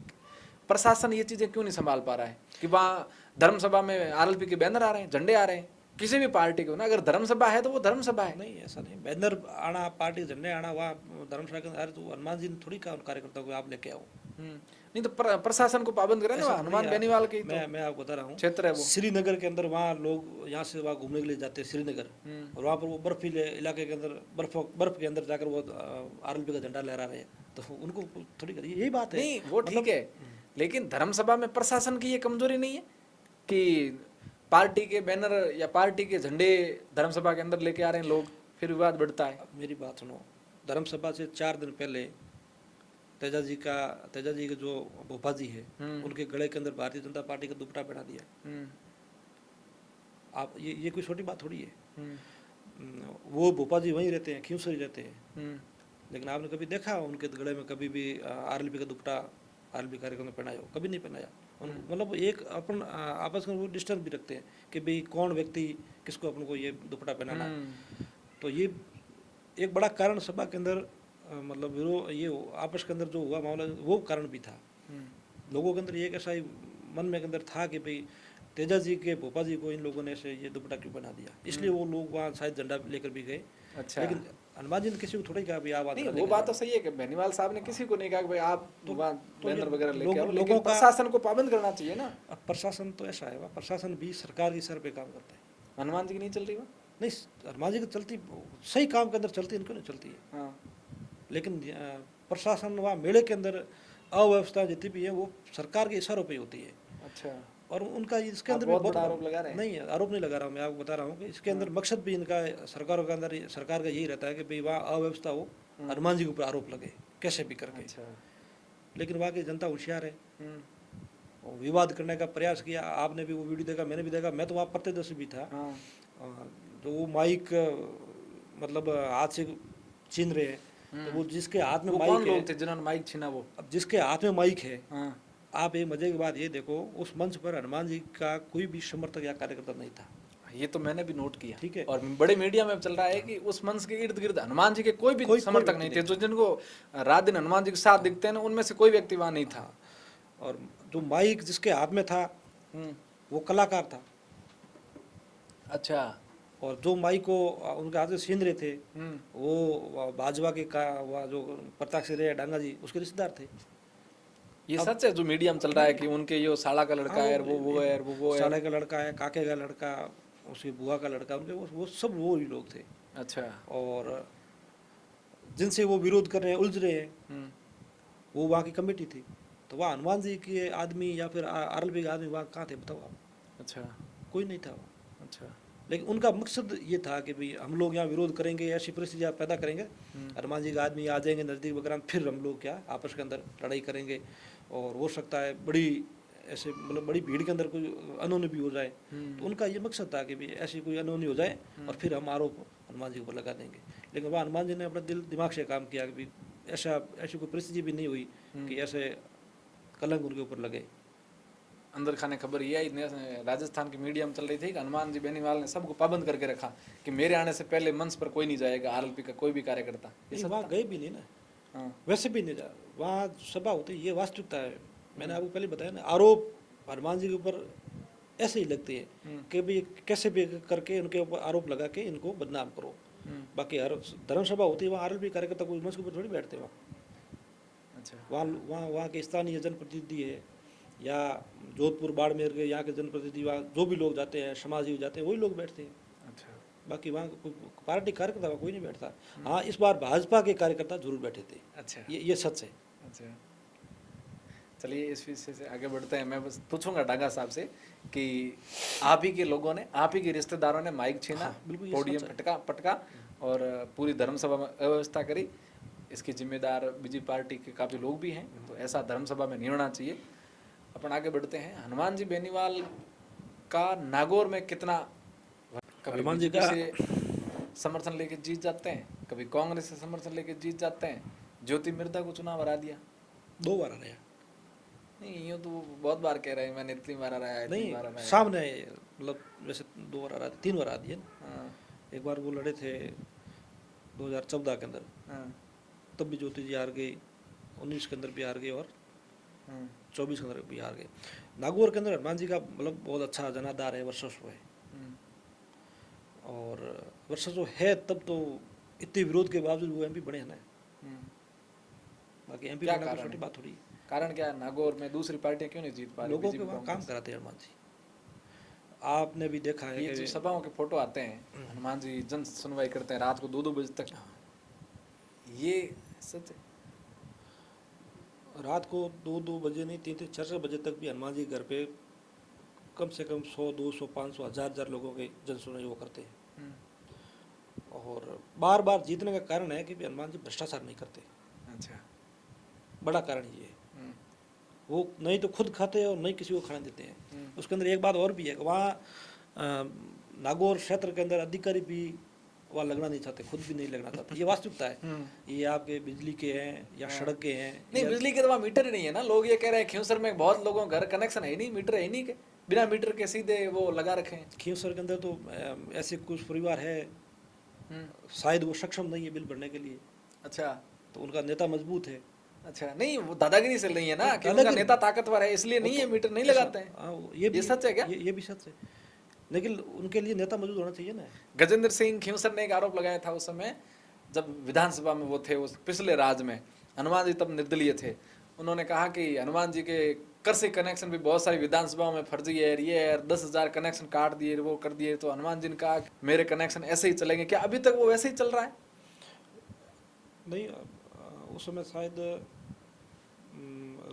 प्रशासन ये चीज़ें क्यों नहीं संभाल पा रहा है कि वहाँ धर्म सभा में RLP के बैनर आ रहे हैं, झंडे आ रहे हैं, किसी भी पार्टी के हो ना, अगर धर्म सभा है तो वो धर्म सभा है। नहीं, ऐसा नहीं, बैनर आना, पार्टी झंडे आना, वहाँ धर्मशाला के अंदर तो हनुमान जी ने थोड़ी कार्यकर्ता को आप लेके आओ। नहीं तो प्रशासन को पाबंद करे ना, ऐसा हनुमान नहीं बेनीवाल के ही मैं आपको बता रहा हूँ, क्षेत्र है वो। श्रीनगर के अंदर वहाँ लोग यहाँ से वहाँ घूमने के लिए जाते हैं श्रीनगर, और वहाँ पर वो बर्फीले इलाके के अंदर बर्फ के अंदर जाकर वो आरएलपी का झंडा लहरा रहे हैं, तो उनको थोड़ी करिए, यही बात है। नहीं वो ठीक है, लेकिन धर्मसभा में प्रशासन की ये कमजोरी नहीं है कि पार्टी के बैनर या पार्टी के झंडे धर्मसभा के अंदर लेके आ रहे हैं लोग, फिर विवाद बढ़ता है। अब मेरी बात सुनो, धर्मसभा से 4 दिन पहले तेजा जी के जो भोपा जी है, उनके गले के अंदर भारतीय जनता पार्टी का दुपट्टा पहना दिया। आप ये कोई छोटी बात थोड़ी है। वो भोपा जी वहीं रहते हैं, खींवसरी रहते हैं, लेकिन आपने कभी देखा उनके गले में कभी भी आरएलपी का दुपट्टा आरएलपी कार्यक्रम में पहनाया हो? कभी नहीं पहनाया। मतलब एक अपन आपस में वो डिस्टेंस भी रखते हैं कि भाई कौन व्यक्ति किसको अपन को ये दुपट्टा पहनाना है। तो ये एक बड़ा कारण सभा के अंदर मतलब ये आपस के अंदर जो हुआ मामला, वो कारण भी था। लोगों के अंदर एक ऐसा ही मन में के अंदर था कि भाई तेजा जी के भोपा जी को इन लोगों ने ऐसे ये दुपट्टा क्यों बना दिया, इसलिए वो लोग वहाँ शायद झंडा लेकर भी गए। अच्छा, लेकिन हनुमान जी ने किसी को थोड़ा ही कहा भाई आप नहीं वो बात तो सही है कि बेनीवाल साहब ने किसी को नहीं कहा कि भाई आप बैनर वगैरह लेके आओ, लोगों लेकिन का प्रशासन को पाबंद करना चाहिए ना। अब प्रशासन तो ऐसा है, वहाँ प्रशासन भी सरकार की सर पे काम करता है। हनुमान जी की नहीं चल रही वहाँ? नहीं, हनुमान जी की चलती सही काम के अंदर चलती है, इनको नहीं चलती है। हाँ, लेकिन प्रशासन वहाँ मेले के अंदर अव्यवस्था जितनी भी है वो सरकार के इशारों पे होती है। अच्छा, और उनका इसके अंदर बहुत बड़ा आरोप लगा रहे हैं। नहीं, आरोप नहीं लगा रहा हूँ, मैं आपको बता रहा हूँ कि इसके अंदर मकसद भी इनका सरकारों के अंदर सरकार का यही रहता है कि भाई वहाँ अव्यवस्था हो, हनुमान जी के ऊपर आरोप लगे कैसे भी करके। अच्छा, लेकिन वहाँ की जनता होशियार है, और विवाद करने का प्रयास किया। आपने भी वो वीडियो देखा, मैंने भी देखा, मैं तो वहाँ प्रत्यक्षदर्शी भी था। जो वो माइक मतलब हाथ से छीन रहे हैं, तो वो जिसके हाथ में माइक है, थे जिन्होंने माइक छीना वो? अब जिसके हाथ में माइक है, हाँ, आप एक मजे की बात ये देखो, उस मंच पर हनुमान जी का कोई भी समर्थक या कार्यकर्ता नहीं था। ये तो मैंने भी नोट किया। ठीक है। और बड़े मीडिया में चल रहा है कि उस मंच के इर्द गिर्द हनुमान जी के कोई भी समर्थक नहीं थे। जो जिनको रात दिन हनुमान जी के साथ दिखते हैं ना, उनमें से कोई व्यक्ति वहां नहीं था। और जो माइक जिसके हाथ में था वो कलाकार था। अच्छा, और जो माइक को उनके हाथ से छीन रहे थे वो भाजपा के वो जो प्रताप सिंह डांगा जी उसके रिश्तेदार थे। ये सच है जो मीडिया में चल रहा है कि उनके ये साला का लड़का है, वो है, वो है, साले का लड़का है, काके का लड़का, उसकी बुआ का लड़का, उनके वो सब वो ही लोग थे। अच्छा, और जिनसे वो विरोध कर रहे हैं, उलझ रहे हैं, वो वहाँ की कमेटी थी। तो वहाँ हनुमान जी के आदमी या फिर आरएलपी के आदमी वहाँ कहाँ थे बताओ आप? अच्छा, कोई नहीं था वहाँ। अच्छा, लेकिन उनका मकसद ये था कि भाई हम लोग यहाँ विरोध करेंगे, ऐसी परिस्थितियाँ पैदा करेंगे, हनुमान जी का आदमी आ जाएंगे नज़दीक वगैरह, फिर हम लोग क्या आपस के अंदर लड़ाई करेंगे, और हो सकता है बड़ी ऐसे मतलब बड़ी भीड़ के अंदर कोई अनहोनी भी हो जाए। तो उनका ये मकसद था कि भाई ऐसी कोई अनहोनी हो जाए और फिर हम आरोप हनुमान जी के ऊपर लगा देंगे। लेकिन वह हनुमान जी ने अपना दिमाग से काम किया कि भाई ऐसी कोई परिस्थिति भी नहीं हुई कि ऐसे कलंक उनके ऊपर लगे। अंदर खाने खबर ये आई राजस्थान की मीडिया में चल रही थी कि हनुमान जी बेनीवाल ने सबको पाबंद करके रखा कि मेरे आने से पहले मंच पर कोई नहीं जाएगा, आरएलपी का कोई भी कार्यकर्ता। वहाँ गए भी नहीं ना, वैसे भी नहीं जा, वहाँ सभा होती, ये वास्तविकता है। मैंने आपको पहले बताया ना, आरोप हनुमान जी के ऊपर ऐसे ही लगते हैं कि भाई कैसे भी करके उनके ऊपर आरोप लगा के इनको बदनाम करो। बाकी हर धर्म सभा होती है, वहाँ आरएलपी कार्यकर्ता कोई मंच के ऊपर थोड़ी बैठते वहाँ। अच्छा, वहाँ के स्थानीय जनप्रतिनिधि है या जोधपुर बाड़मेर के यहाँ के जनप्रतिनिधि, वहाँ जो भी लोग जाते हैं, समाजी जाते हैं, वही लोग बैठते हैं। अच्छा, बाकी वहाँ कोई पार्टी कार्यकर्ता वहाँ कोई नहीं बैठता। हाँ, इस बार भाजपा के कार्यकर्ता जरूर बैठे थे। अच्छा, ये सच है। अच्छा, चलिए इस विषय से आगे बढ़ते हैं। मैं बस पूछूंगा डांगा साहब से कि आप ही के लोगों ने, आप ही के रिश्तेदारों ने माइक छीना, बिल्कुल पोडियम पटका और पूरी धर्मसभा में अव्यवस्था करी। इसकी जिम्मेदार बीजेपी पार्टी के काफ़ी लोग भी हैं, तो ऐसा धर्मसभा में नहीं होना चाहिए। अपन आगे बढ़ते हैं। हनुमान जी बेनीवाल का नागौर में कितना, कभी हनुमान जी बीजेपी का से समर्थन लेके जीत जाते हैं, कभी कांग्रेस से समर्थन लेके जीत जाते हैं। ज्योति मिर्धा को चुनाव हरा दिया, 2 बार हराया। नहीं यूँ तो बहुत बार कह रहे हैं मैंने इतनी बार हराया, इतनी बार नहीं, हराया। सामने मतलब वैसे 2 बार हरा, 3 बार हरा दिए। हाँ, एक बार वो लड़े थे 2014 के अंदर, हाँ, तब भी ज्योति जी हार गई, 19 के अंदर भी हार गई और 24 के अंदर भी हार गए। नागौर के अंदर हनुमान जी का मतलब बहुत अच्छा जनाधार है, वर्चस्व है। और वर्चस्व है तब तो इतने विरोध के बावजूद वो एमपी बने हैं ना। बाकी एमपी बनना कोई छोटी बात थोड़ी है। कारण क्या है, नागौर में दूसरी पार्टियां क्यों नहीं जीत पा रही? लोगों के बीजेपी, वहाँ काम कांग्रेस? कराते हैं हनुमान जी। आपने भी देखा है ये जो कि सभाओं के फोटो आते हैं, हनुमान जी जन सुनवाई करते हैं रात को 2-2 बजे तक, ये सच है? रात को 2-2 बजे नहीं, 3-3 4-4 बजे तक भी हनुमान जी घर पे कम से कम 100, 200, 500, 1000 लोगों के जन सुनवाई वो करते हैं। हम्म, और बार बार जीतने का कारण है कि भी हनुमान जी भ्रष्टाचार नहीं करते, अच्छा। बड़ा कारण ये है। हम्म, वो नहीं तो खुद खाते हैं और नहीं किसी को खाने देते हैं। हम्म, उसके अंदर एक बात और भी है कि वहाँ नागौर क्षेत्र के अंदर अधिकारी भी वहाँ लगना नहीं चाहते, खुद भी नहीं लगना चाहते, ये वास्तविकता है। हम्म। ये आपके बिजली के हैं या हाँ। सड़क के हैं नहीं, या बिजली के तो वहाँ मीटर ही नहीं है ना। लोग ये कह रहे हैं खिंवसर में बहुत लोगों के घर कनेक्शन है ही नहीं, मीटर है ही नहीं, के बिना मीटर के सीधे वो लगा रखे हैं। खींवसर के अंदर तो ऐसे कुछ परिवार है, हम्म, शायद वो सक्षम नहीं है बिल भरने के लिए, अच्छा तो उनका नेता मजबूत है। अच्छा। नहीं, वो दादागिरी चल रही है ना कि उनका दादागिरी- नेता ताकतवर है इसलिए वो नहीं तो है, मीटर नहीं ऐसा- लगाते हैं। हाँ, ये भी सच है क्या? ये भी सच है, लेकिन उनके लिए नेता मजबूत होना चाहिए ना। गजेंद्र सिंह खींवसर ने एक आरोप लगाया था उस समय जब विधानसभा में वो थे, उस पिछले राज में हनुमान जी तब निर्दलीय थे। उन्होंने कहा कि हनुमान जी के कृषि कनेक्शन भी बहुत सारी विधानसभाओं में फर्जी है, ये है, 10,000 कनेक्शन काट दिए, वो कर दिए। तो हनुमान जी ने कहा कि मेरे कनेक्शन ऐसे ही चलेंगे। क्या अभी तक वो वैसे ही चल रहा है? नहीं, उस समय शायद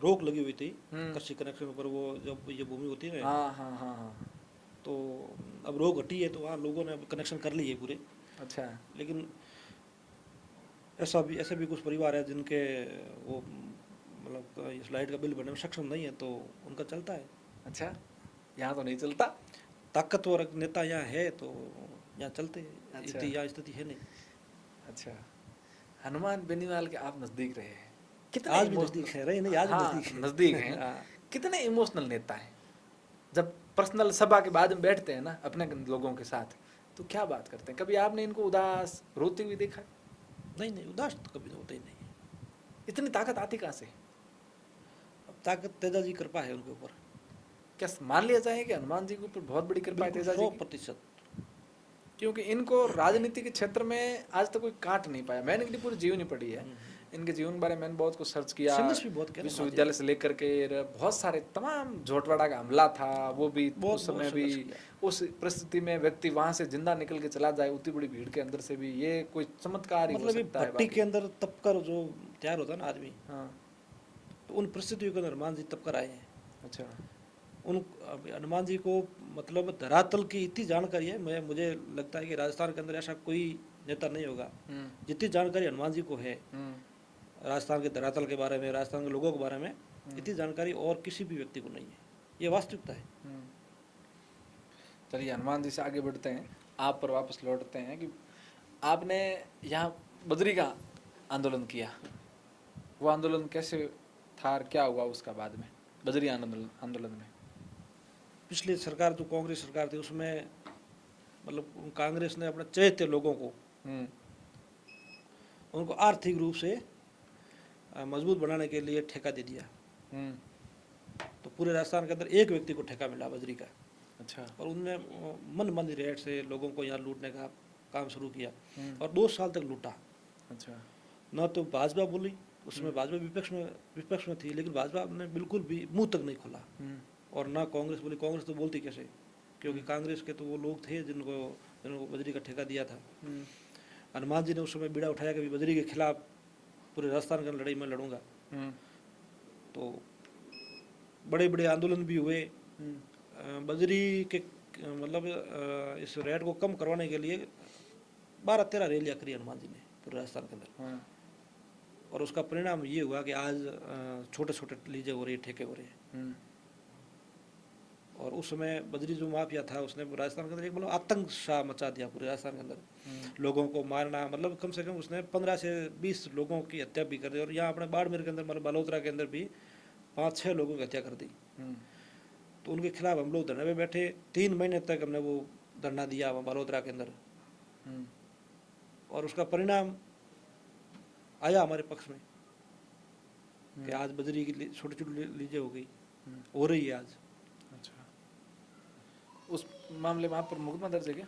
रोक लगी हुई थी कृषि कनेक्शन पर, वो जब ये भूमि होती है ना, हाँ हाँ हाँ हाँ। तो अब रोक हटी है, तो वहाँ लोगों ने अब कनेक्शन कर लिए पूरे। अच्छा। लेकिन ऐसे भी कुछ परिवार है जिनके वो मतलब इस लाइट का बिल भरने में सक्षम नहीं है, तो उनका चलता है। अच्छा, यहाँ तो नहीं चलता। ताकतवर नेता यहाँ है तो यहाँ चलते हैं, अच्छा। इतनी यहाँ स्थिति है नहीं। अच्छा, हनुमान बेनीवाल के आप नजदीक रहे हैं, कितने आज भी इमोशनल? नजदीक है, रहे नहीं, आज भी हाँ, नजदीक है। नजदीक हैं। हाँ। कितने इमोशनल नेता हैं? जब पर्सनल सभा के बाद में बैठते हैं ना अपने लोगों के साथ, तो क्या बात करते हैं? कभी आपने इनको उदास रोते हुए देखा है? नहीं नहीं, उदास तो कभी होते ही नहीं। इतनी ताकत आती कहाँ से? अब ताकत तेजा जी कृपा है उनके ऊपर, क्या मान लिया जाए कि हनुमान जी के ऊपर बहुत बड़ी कृपा है बिल्कुल तेजा जी की? 100%। क्योंकि इनको राजनीति के क्षेत्र में आज तक कोई काट नहीं पाया। मैंने इनकी पूरी जीवनी पढ़ी है, इनके जीवन के बारे में मैंने बहुत कुछ सर्च किया, संघर्ष भी बहुत किया ना विश्वविद्यालय से लेकर के बहुत सारे तमाम झोटवाड़ा का हमला था, वो भी बहुत- उस समय बहुत भी संघर्ष किया। उस परिस्थिति में व्यक्ति वहां से जिंदा निकल के चला जाए उतनी बड़ी भीड़ के अंदर से भी, ये कोई चमत्कार ही हो मतलब ये सकता है। भट्टी बाकी के अंदर तपकर जो तैयार होता है ना आदमी, हाँ। तो उन परिस्थितियों के अंदर हनुमान जी तपकर आए हैं। अच्छा। उन अब हनुमान जी को मतलब धरातल की इतनी जानकारी है, मुझे लगता है कि राजस्थान के अंदर ऐसा कोई नेता नहीं होगा जितनी जानकारी हनुमान जी को है। राजस्थान के धरातल के बारे में, राजस्थान के लोगों के बारे में इतनी जानकारी और किसी भी व्यक्ति को नहीं है, ये वास्तविकता है। चलिए हनुमान जी से आगे बढ़ते हैं, आप पर वापस लौटते हैं कि आपने यहाँ बद्री का आंदोलन किया, वो आंदोलन कैसे था और क्या हुआ उसका बाद में बद्री आंदोलन में? पिछली सरकार जो कांग्रेस सरकार थी उसमें मतलब कांग्रेस ने अपने चहेते लोगों को उनको आर्थिक रूप से मजबूत बनाने के लिए ठेका दे दिया। तो पूरे राजस्थान के अंदर एक व्यक्ति को ठेका मिला बजरी का। अच्छा। और उनने मन रेट से लोगों को यहाँ लूटने का काम शुरू किया और 2 साल तक लूटा। अच्छा। न तो भाजपा बोली, उसमें भाजपा विपक्ष में थी, लेकिन भाजपा ने बिल्कुल भी मुंह तक नहीं खोला। और ना कांग्रेस बोली, कांग्रेस तो बोलती कैसे, क्योंकि कांग्रेस के तो वो लोग थे जिनको बजरी का ठेका दिया था। हनुमान जी ने उस समय बीड़ा उठाया कि बजरी के खिलाफ पूरे राजस्थान की लड़ाई में लड़ूंगा। तो बड़े बड़े आंदोलन भी हुए। बजरी के मतलब इस रेट को कम करवाने के लिए 12-13 रैलियाँ करी हनुमान जी ने पूरे राजस्थान के अंदर। और उसका परिणाम ये हुआ कि आज छोटे छोटे लीजे हो रही है, ठेके हो रहे हैं। और उस समय बजरी जो माफिया था उसने राजस्थान के अंदर एक मतलब आतंक सा मचा दिया पूरे राजस्थान के अंदर। लोगों को मारना, मतलब कम से कम उसने 15 से 20 लोगों की हत्या भी कर दी। और यहाँ अपने बाड़मेर के अंदर मतलब बालोतरा के अंदर भी 5-6 लोगों की हत्या कर दी। तो उनके खिलाफ हम लोग धरने पे बैठे, 3 महीने तक हमने वो धरना दिया वहाँ बालोतरा के अंदर। और उसका परिणाम आया हमारे पक्ष में कि आज बजरी की छोटी छोटी लीजे हो गई, हो रही है आज। अच्छा। उस मामले में आप पर मुकदमा दर्ज है क्या?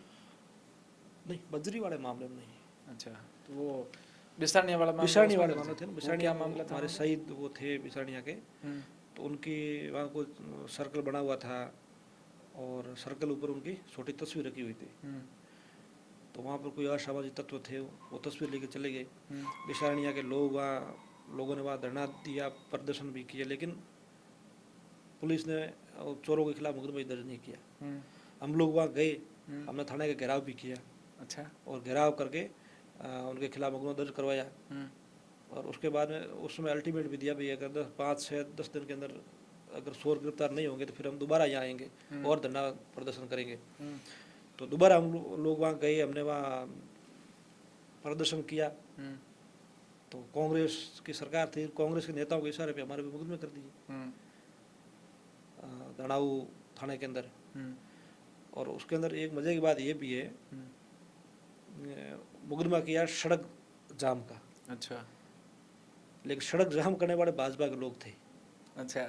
नहीं, बजरी वाले मामले में नहीं। अच्छा। तो वो बिसारनिया वाला मामला, बिसारनी उसमें वाले दर्ज मामले है। थे ना, वो बिसारनी क्या मामला था? हमारे शहीद वो थे बिसारनिया के, हम्म, तो उनकी वहाँ को सर्कल बना हुआ था और सर्कल ऊपर उनकी छोटी तस्वीर रखी हुई थी। हम्म, तो वहाँ पर कोई असामाजिक तत्व थे, वो तस्वीर लेके चले गए। हम्म, बिसारनिया के लोगों ने वहाँ धरना दिया, प्रदर्शन भी किया, लेकिन पुलिस ने चोरों के खिलाफ मुकदमा दर्ज नहीं किया। हम्म, हम लोग वहाँ गए, हम्म, हमने थाने का घेराव भी किया अच्छा, और घेराव करके उनके खिलाफ मुकदमा दर्ज करवाया। हम्म, और उसके बाद में उसमें अल्टीमेट भी दिया भी, अगर 5 से 10 दिन के अंदर अगर चोर गिरफ्तार नहीं होंगे तो फिर हम दोबारा यहाँ आएंगे और धरना प्रदर्शन करेंगे। हम्म, तो दोबारा हम लोग वहाँ गए, हमने वहाँ प्रदर्शन किया। हम्म, तो कांग्रेस की सरकार थी, कांग्रेस के नेताओं के इशारे पे हमारे पे मुकदमे कर दिए हम्म, धड़ाऊ थाने के अंदर। हम्म, और उसके अंदर एक मजे की बात ये भी है, मुकदमा किया सड़क जाम का, अच्छा, लेकिन सड़क जाम करने वाले भाजपा के लोग थे। अच्छा,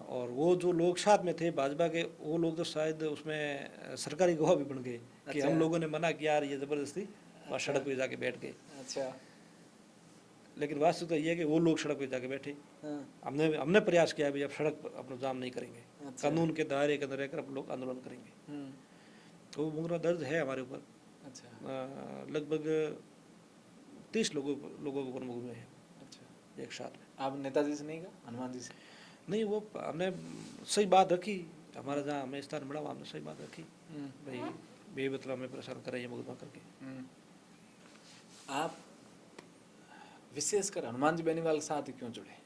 और वो जो लोग साथ में थे भाजपा के, वो लोग तो शायद उसमें सरकारी गवाह भी बन गए कि अच्छा। हम लोगों ने मना किया और ये जबरदस्ती वहाँ अच्छा। सड़क पे जाके बैठ गए। अच्छा, लेकिन वास्तविकता ये है कि वो लोग सड़क पे जाके बैठे। हाँ, हमने हमने प्रयास किया भी अब सड़क पर अपना जाम नहीं करेंगे, अच्छा, कानून के दायरे के अंदर रहकर हम लोग आंदोलन करेंगे। हम्म, तो वो मुकदमा दर्ज है हमारे ऊपर। अच्छा, लगभग 30 लोगों के ऊपर मुकदमे हैं अच्छा। एक साथ में। आप नेताजी से नहीं कहा, हनुमान जी से? नहीं, वो हमने सही बात रखी, हमारा जहाँ हमें स्थान मिला वहाँ हमने सही बात रखी भाई, बेबतला में परेशान कर रही है मुकदमा करके। आप विशेषकर हनुमान जी बेनीवाल के साथ ही क्यों जुड़े?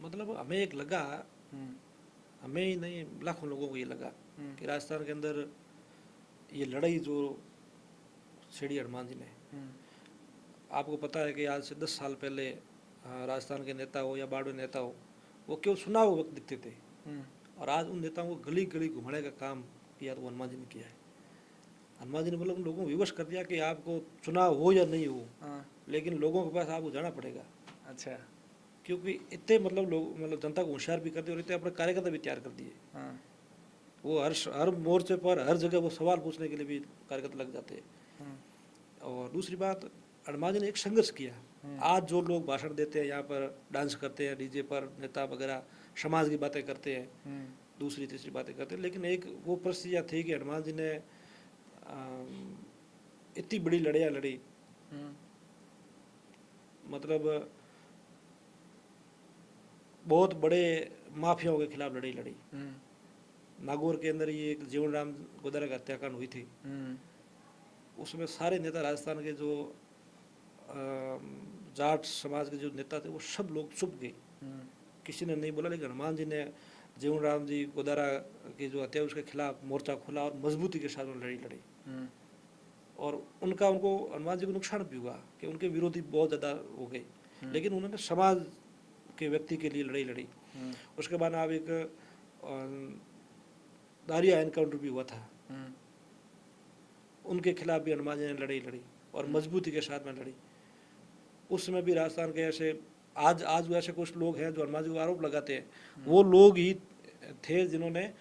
मतलब हमें एक लगा, हमें ही नहीं लाखों लोगों को ये लगा कि राजस्थान के अंदर ये लड़ाई जो छेड़ी हनुमान जी ने, आपको पता है कि आज से 10 साल पहले राजस्थान के नेता हो या बाड़मेर नेता हो, वो केवल चुनाव वक्त दिखते थे, और आज उन नेताओं को गली गली घुमाने का काम किया तो हनुमान जी ने किया है। हनुमान जी ने मतलब लोगों को विवश कर दिया कि आपको चुनाव हो या नहीं हो, लेकिन लोगों के पास आपको जाना पड़ेगा। अच्छा, क्योंकि इतने मतलब लोग मतलब जनता को होशियार भी कर दिए और इतने अपने कार्यकर्ता भी तैयार कर दिए। वो हर मोर्चे पर हर जगह वो सवाल पूछने के लिए भी कार्यकर्ता लग जाते हैं। और दूसरी बात, हनुमान जी ने एक संघर्ष किया। आज जो लोग भाषण देते हैं, यहाँ पर डांस करते हैं डीजे पर, नेता वगैरह समाज की बातें करते हैं, दूसरी तीसरी बातें करते हैं, लेकिन एक वो परिस्थितियाँ थी कि हनुमान जी ने इतनी बड़ी लड़ाइयाँ लड़ी, मतलब बहुत बड़े माफियाओं के खिलाफ लड़ाई लड़ी। नागौर के अंदर ये एक जीवन राम गोदारा का हत्याकांड हुई थी, उसमें सारे नेता राजस्थान के जो जाट समाज के जो नेता थे वो सब लोग चुप गए, किसी ने नहीं बोला। लेकिन हनुमान जी ने जीवन राम जी गोदारा की जो हत्या उसके खिलाफ मोर्चा खोला और मजबूती के साथ लड़ाई लड़ी। और उनको हनुमान जी को नुकसान भी हुआ कि उनके विरोधी बहुत ज़्यादा हो गए, लेकिन उन्होंने समाज के व्यक्ति के लिए लड़ाई लड़ी। उसके बाद अब एक दारिया एनकाउंटर भी हुआ था, उनके खिलाफ भी हनुमान जी ने लड़ाई लड़ी और मजबूती के साथ में लड़ी। उस समय भी राजस्थान के ऐसे आज ऐसे कुछ लोग हैं जो हनुमान जी को आरोप लगाते हैं, वो लोग ही थे जिन्होंने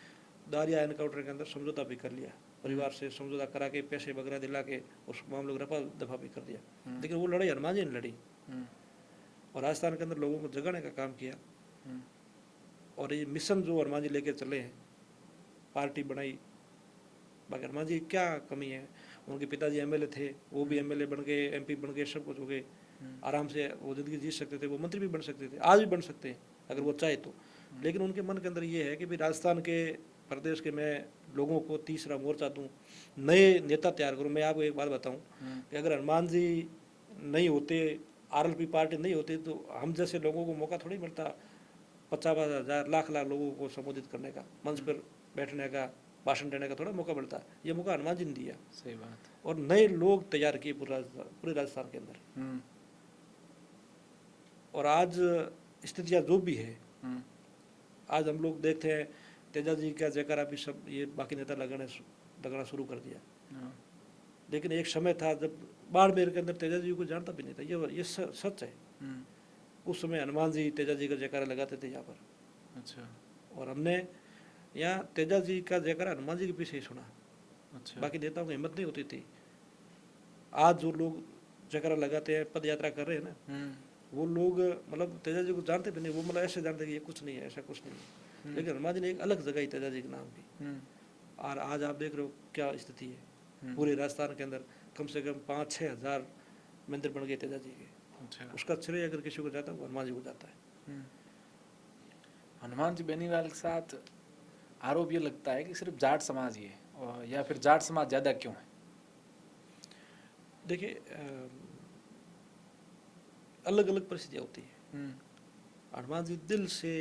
दारिया एनकाउंटर के अंदर समझौता भी कर लिया, परिवार से समझौता करा के पैसे वगैरह दिला के उस मामले को रफा दफा भी कर दिया। लेकिन वो लड़ाई हनुमान जी ने लड़ी और राजस्थान के अंदर लोगों को जगाने का काम किया। और ये मिशन जो हनुमान जी लेके चले हैं, पार्टी बनाई, बाकी हनुमान जी क्या कमी है, उनके पिताजी एमएलए थे, वो भी एमएलए बन गए, एमपी बन गए, सब कुछ हो गए, आराम से वो जिंदगी जी सकते थे, वो मंत्री भी बन सकते थे, आज भी बन सकते हैं अगर वो चाहे तो। लेकिन उनके मन के अंदर ये है कि भाई राजस्थान के प्रदेश के मैं लोगों को तीसरा मोर्चा दूं, नए नेता तैयार करूं। मैं आपको एक बात बताऊं कि अगर हनुमान जी नहीं होते, आरएलपी पार्टी नहीं होती, तो हम जैसे लोगों को मौका थोड़ी मिलता 50,000 लाख लोगों को संबोधित करने का, मंच पर बैठने का, भाषण देने का थोड़ा मौका मिलता। ये मौका हनुमान जी ने दिया। सही बात। और नए लोग तैयार किए पूरे राजस्थान के अंदर। और आज स्थितियाँ जो भी है, आज हम लोग देखते हैं तेजा जी का जयकारा भी सब ये बाकी नेता लगाना शुरू कर दिया। लेकिन एक समय था जब बाड़मेर के अंदर तेजा जी को जानता भी नहीं था, ये सच है। उस समय हनुमान जी तेजा जी का जयकारा लगाते थे यहाँ पर। अच्छा। और हमने यहाँ तेजा जी का जयकारा हनुमान जी के पीछे ही सुना। अच्छा। बाकी नेताओं की हिम्मत नहीं होती थी आज जो लोग जयकारा लगाते हैं, पद यात्रा कर रहे हैं ना, वो लोग मतलब तेजा जी को जानते भी नहीं, वो मतलब ऐसे जानते कि ये कुछ नहीं है, ऐसा कुछ नहीं है। लेकिन हनुमान जी ने एक अलग जगह ही तेजा जी के नाम की। और आज आप देख रहे हो क्या स्थिति है, पूरे राजस्थान के अंदर कम से कम 5-6 हज़ार मंदिर बन गए तेजा जी के। अच्छा। उसका श्रेय अगर किसी को जाता है वो हनुमान जी को जाता है। हनुमान जी बेनीवाल के साथ आरोप ये लगता है कि सिर्फ जाट समाज ही है, और या फिर जाट समाज ज़्यादा क्यों है? देखिए अलग अलग परिस्थितियाँ होती है। हनुमान जी दिल से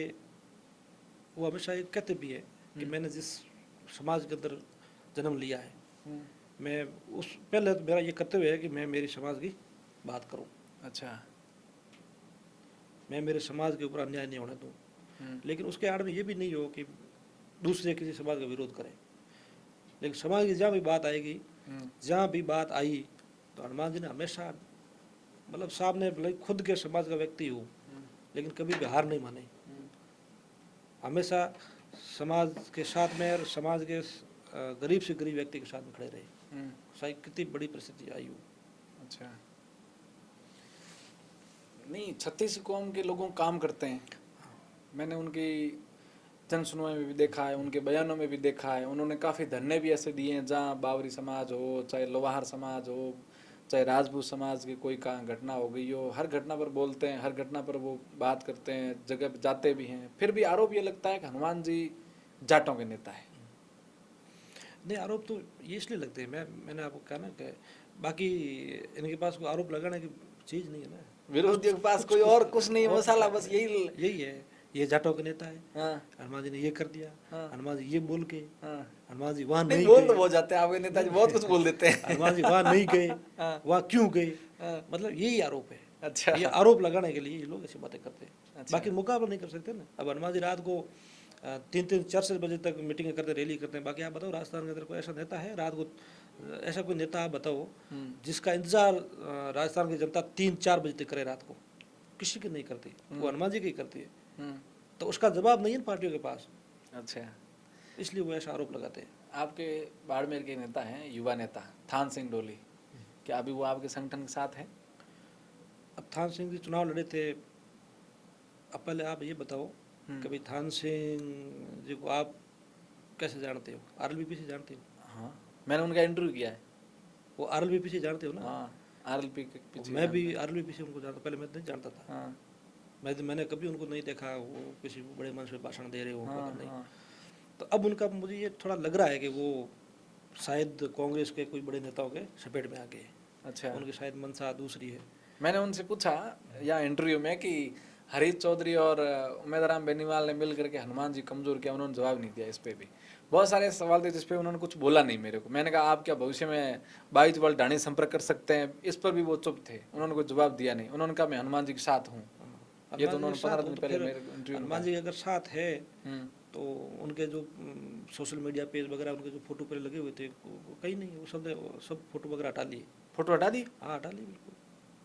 वो हमेशा ये कहते भी है कि मैंने जिस समाज के अंदर जन्म लिया है, मैं उस पहले तो मेरा ये कर्तव्य है कि मैं मेरी समाज की बात करूं। अच्छा। मैं मेरे समाज के ऊपर अन्याय नहीं होने दूं, लेकिन उसके आड़ में ये भी नहीं हो कि दूसरे किसी समाज का विरोध करें। लेकिन समाज की जहाँ भी बात आएगी, जहाँ भी बात आई, तो हनुमान जी ने हमेशा मतलब सामने भले खुद के समाज का व्यक्ति हो, लेकिन कभी भी हार नहीं मानी। हमेशा समाज के साथ में और समाज के गरीब से गरीब व्यक्ति के साथ में खड़े रहे, चाहे कितनी बड़ी परिस्थिति आई हो। अच्छा। नहीं, 36 कौम के लोगों काम करते हैं, मैंने उनकी जन सुनवाई में भी देखा है, उनके बयानों में भी देखा है। उन्होंने काफ़ी धरने भी ऐसे दिए हैं जहाँ बावरी समाज हो, चाहे लोहार समाज हो, चाहे राजपूत समाज की कोई का घटना हो गई हो, हर घटना पर बोलते हैं, हर घटना पर वो बात करते हैं, जगह पे जाते भी हैं। फिर भी आरोप ये लगता है कि हनुमान जी जाटों के नेता है। नहीं, आरोप तो ये इसलिए लगते हैं, मैंने आपको कहा ना कि बाकी इनके पास कोई आरोप लगाने की चीज़ नहीं है ना। विरोधियों के पास कोई और कुछ नहीं है, मसाला बस यही है, ये जाटों के नेता है, हाँ, हनुमान जी ने ये कर दिया, हाँ, हनुमान जी ये बोल के, हाँ। हनुमान जी वहाँ नहीं, नहीं बोल गए, तो बहुत जाते हैं आपके नेताजी, बहुत कुछ बोल देते हैं। हनुमान जी वहाँ नहीं गए, हाँ, वहाँ क्यों गए, हाँ। मतलब यही आरोप है। अच्छा। ये आरोप लगाने के लिए ये लोग ऐसी बातें करते हैं। अच्छा। बाकी मुकाबला नहीं कर सकते ना। अब हनुमान जी रात को 3-4 बजे तक मीटिंग करते, रैली करते हैं। बाकी आप बताओ राजस्थान के अंदर कोई ऐसा नेता है रात को, ऐसा कोई नेता आप बताओ जिसका इंतजार राजस्थान की जनता 3-4 बजे तक करे रात को? किसी की नहीं करती, वो हनुमान जी की करती है। तो उसका जवाब नहीं है पार्टियों के पास, अच्छा। इसलिए वो ऐसा आरोप लगाते हैं। आपके बाड़मेर के नेता हैं, युवा नेता थान सिंह डोली, क्या अभी वो आपके संगठन के साथ है? अब थान सिंह जी चुनाव लड़े थे। अब पहले आप ये बताओ कभी थान सिंह जी को आप कैसे जानते हो? आरएलबीपी से जानते हो? हाँ, मैंने उनका इंटरव्यू किया है। वो आरएलबीपी से जानते हो ना? हाँ, आरएलपी के पीछे। मैं भी आरएलबीपी से उनको जानता, पहले मैं नहीं जानता था। हाँ, मैंने कभी उनको नहीं देखा वो किसी बड़े मंच पे भाषण दे रहे हो, हाँ, नहीं। हाँ। तो अब उनका मुझे ये थोड़ा लग रहा है कि वो शायद कांग्रेस के कोई बड़े नेताओं के चपेट में आ गए। अच्छा। उनकी शायद मंशा दूसरी है। मैंने उनसे पूछा या इंटरव्यू में कि हरीश चौधरी और उमेदराम बेनीवाल ने मिल करके हनुमान जी कमजोर किया, उन्होंने जवाब नहीं दिया। इस पे भी बहुत सारे सवाल थे जिस पे उन्होंने कुछ बोला नहीं मेरे को। मैंने कहा आप क्या भविष्य में 22 वाल ढाणी संपर्क कर सकते हैं? इस पर भी वो चुप थे, उन्होंने कोई जवाब दिया नहीं। उन्होंने कहा मैं हनुमान जी के साथ हूँ। ये तो उन्होंने 15 दिन पहले मेरे इंटरव्यू में हनुमान जी अगर साथ है कहा। तो उनके जो सोशल मीडिया पेज वगैरह उनके जो फोटो पे लगे हुए थे कहीं नहीं, वो सब फोटो वगैरह हटा लिए। फोटो हटा दी? हाँ, हटा लिए बिल्कुल।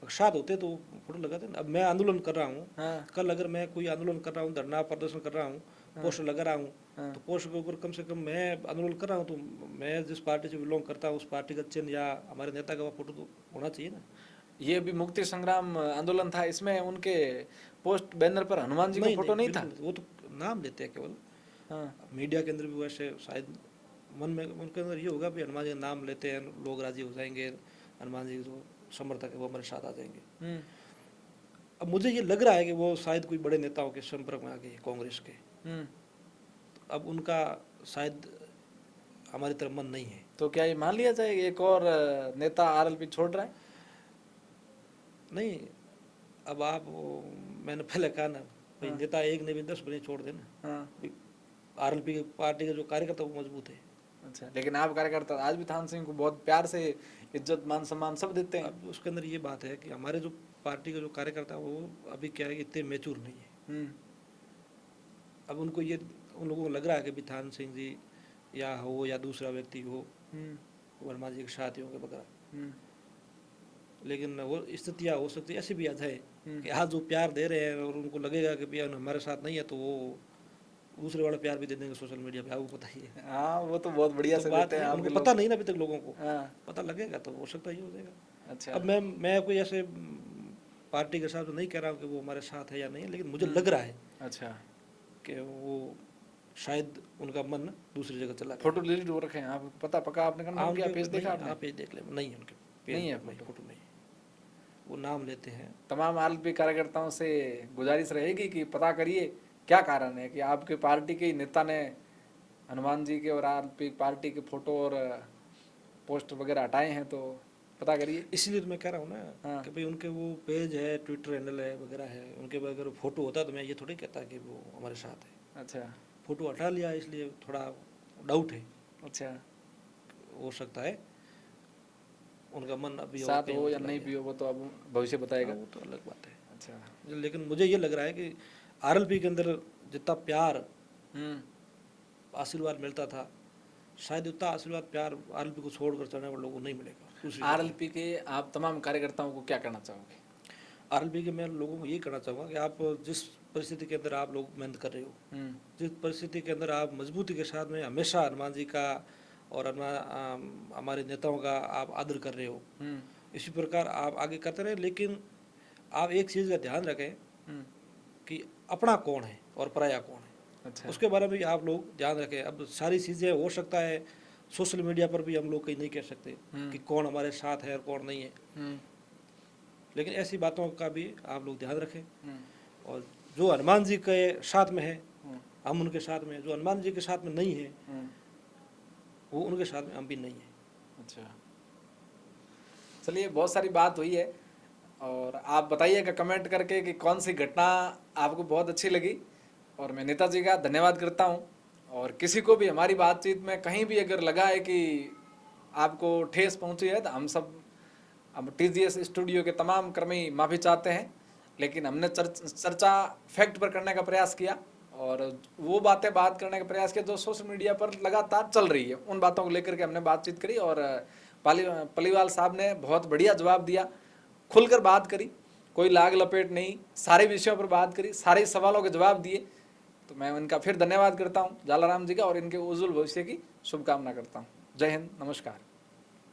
अगर साथ होते तो फोटो लगाते ना। अब मैं आंदोलन कर रहा हूँ, हाँ, कल अगर मैं कोई आंदोलन कर रहा हूँ, धरना प्रदर्शन कर रहा हूँ, पोस्टर लगा रहा हूँ, हाँ। तो पोस्टर के ऊपर कम से कम मैं आंदोलन कर रहा हूँ तो मैं जिस पार्टी से बिलोंग करता हूँ उस पार्टी का चिन्ह या हमारे नेता का फोटो तो होना चाहिए ना। ये भी मुक्ति संग्राम आंदोलन था, इसमें उनके पोस्ट बैनर पर हनुमान जी का फोटो नहीं था? वो तो नाम लेते हैं केवल। हाँ। मीडिया के अंदर भी वैसे शायद मन में उनके अंदर ये होगा भी हनुमान जी का नाम लेते हैं लोग राजी हो जाएंगे, हनुमान जी जो समर्थक है वो हमारे साथ आ जाएंगे। अब मुझे ये लग रहा है कि वो शायद कोई बड़े नेताओं के संपर्क में आ गए कांग्रेस के। अब उनका शायद हमारी तरफ मन नहीं है। तो क्या ये मान लिया जाए एक और नेता आरएलपी छोड़ रहा है? नहीं, अब आप मैंने पहले कहा ना भाई, नेता एक ने भी 10 बने छोड़ देना। हाँ। आरएलपी की पार्टी के जो कार्यकर्ता वो मजबूत है। अच्छा, लेकिन आप कार्यकर्ता आज भी थान सिंह को बहुत प्यार से इज्जत मान सम्मान सब देते हैं। अब उसके अंदर ये बात है कि हमारे जो पार्टी का जो कार्यकर्ता वो अभी क्या है, इतने मैच्योर नहीं है। अब उनको ये उन लोगों को लग रहा है कि भी थान सिंह जी या हो या दूसरा व्यक्ति हो वर्मा जी के साथ ही होंगे वगैरह, लेकिन वो स्थितियाँ हो सकती है ऐसी भी आ जाए कि आज जो प्यार दे रहे हैं और उनको लगेगा कि भैया हमारे साथ नहीं है तो वो दूसरे वाला प्यार भी दे देंगे सोशल मीडिया पे। आपको पता ही है। हाँ, वो तो बहुत बढ़िया तो से बात देते हैं है, आपके उनको लोग। पता नहीं ना अभी तक लोगों को। हाँ। पता लगेगा तो हो सकता है ये हो जाएगा। अच्छा। अब मैं कोई ऐसे पार्टी के साथ तो नहीं कह रहा हूँ कि वो हमारे साथ है या नहीं, लेकिन मुझे लग रहा है अच्छा, कि वो शायद उनका मन दूसरी जगह चला गया। फोटो डिलीट हो रखे हैं, आप पता पका आपने कंफर्म किया, उनके पेज देखा नहीं, आपने? आप पेज देख ले, नहीं है उनके पेज नहीं है पर, नहीं फोटो। फोटो नहीं, वो नाम लेते हैं। तमाम आरएलपी कार्यकर्ताओं से गुजारिश रहेगी कि पता करिए क्या कारण है कि आपके पार्टी के ही नेता ने हनुमान जी के और आरएलपी पार्टी के फोटो और पोस्टर वगैरह हटाए हैं, तो पता करिए। इसीलिए तो मैं कह रहा हूँ ना हाँ। कि भाई उनके वो पेज है, ट्विटर हैंडल है वगैरह है, उनके पर अगर फोटो होता तो मैं ये थोड़ी कहता कि वो हमारे साथ है। अच्छा फोटो हटा लिया इसलिए थोड़ा डाउट है, अच्छा, हो सकता है उनका मन अभी और साथ कहीं हो और या चला नहीं गया। भी हो वो तो अब भविष्य बताएगा। हाँ, वो तो अलग बात है। अच्छा। लेकिन मुझे ये लग रहा है कि आरएलपी के अंदर जितना प्यार आशीर्वाद मिलता था, शायद उतना आशीर्वाद प्यार आरएलपी को छोड़कर चलने वाले लोगों को नहीं मिलेगा दूसरी जगह। आरएलपी के आप तमाम कार्यकर्ताओं को क्या कहना चाहोगे? आरएलपी के मैं लोगों को ये कहना चाहूँगा कि आप जिस परिस्थिति के अंदर आप लोग मेहनत कर रहे हो, जिस परिस्थिति के अंदर आप मजबूती के साथ में हमेशा हनुमान जी का और हमारे नेताओं का आप आदर कर रहे हो, इसी प्रकार आप आगे करते रहे। लेकिन आप एक चीज़ का ध्यान रखें कि अपना कौन है और पराया कौन है। अच्छा। उसके बारे में भी आप लोग ध्यान रखें। अब सारी चीज़ें हो सकता है सोशल मीडिया पर भी हम लोग कहीं नहीं कह सकते कि कौन हमारे साथ है और कौन नहीं है, लेकिन ऐसी बातों का भी आप लोग ध्यान रखें। और जो हनुमान जी के साथ में है हम उनके साथ में, जो हनुमान जी के साथ में नहीं है वो उनके साथ में हम भी नहीं है। अच्छा, चलिए बहुत सारी बात हुई है, और आप बताइएगा कमेंट करके कि कौन सी घटना आपको बहुत अच्छी लगी, और मैं नेताजी का धन्यवाद करता हूं। और किसी को भी हमारी बातचीत में कहीं भी अगर लगा है कि आपको ठेस पहुंची है, तो हम टीजीएस स्टूडियो के तमाम कर्मी माफ़ी चाहते हैं, लेकिन हमने चर्चा फैक्ट पर करने का प्रयास किया और वो बातें बात करने का प्रयास किया जो सोशल मीडिया पर लगातार चल रही है, उन बातों को लेकर के हमने बातचीत करी। और पलीवाल साहब ने बहुत बढ़िया जवाब दिया, खुलकर बात करी, कोई लाग लपेट नहीं, सारे विषयों पर बात करी, सारे सवालों के जवाब दिए। तो मैं उनका फिर धन्यवाद करता हूँ जालाराम जी का, और इनके उज्जवल भविष्य की शुभकामना करता हूँ। जय हिंद, नमस्कार।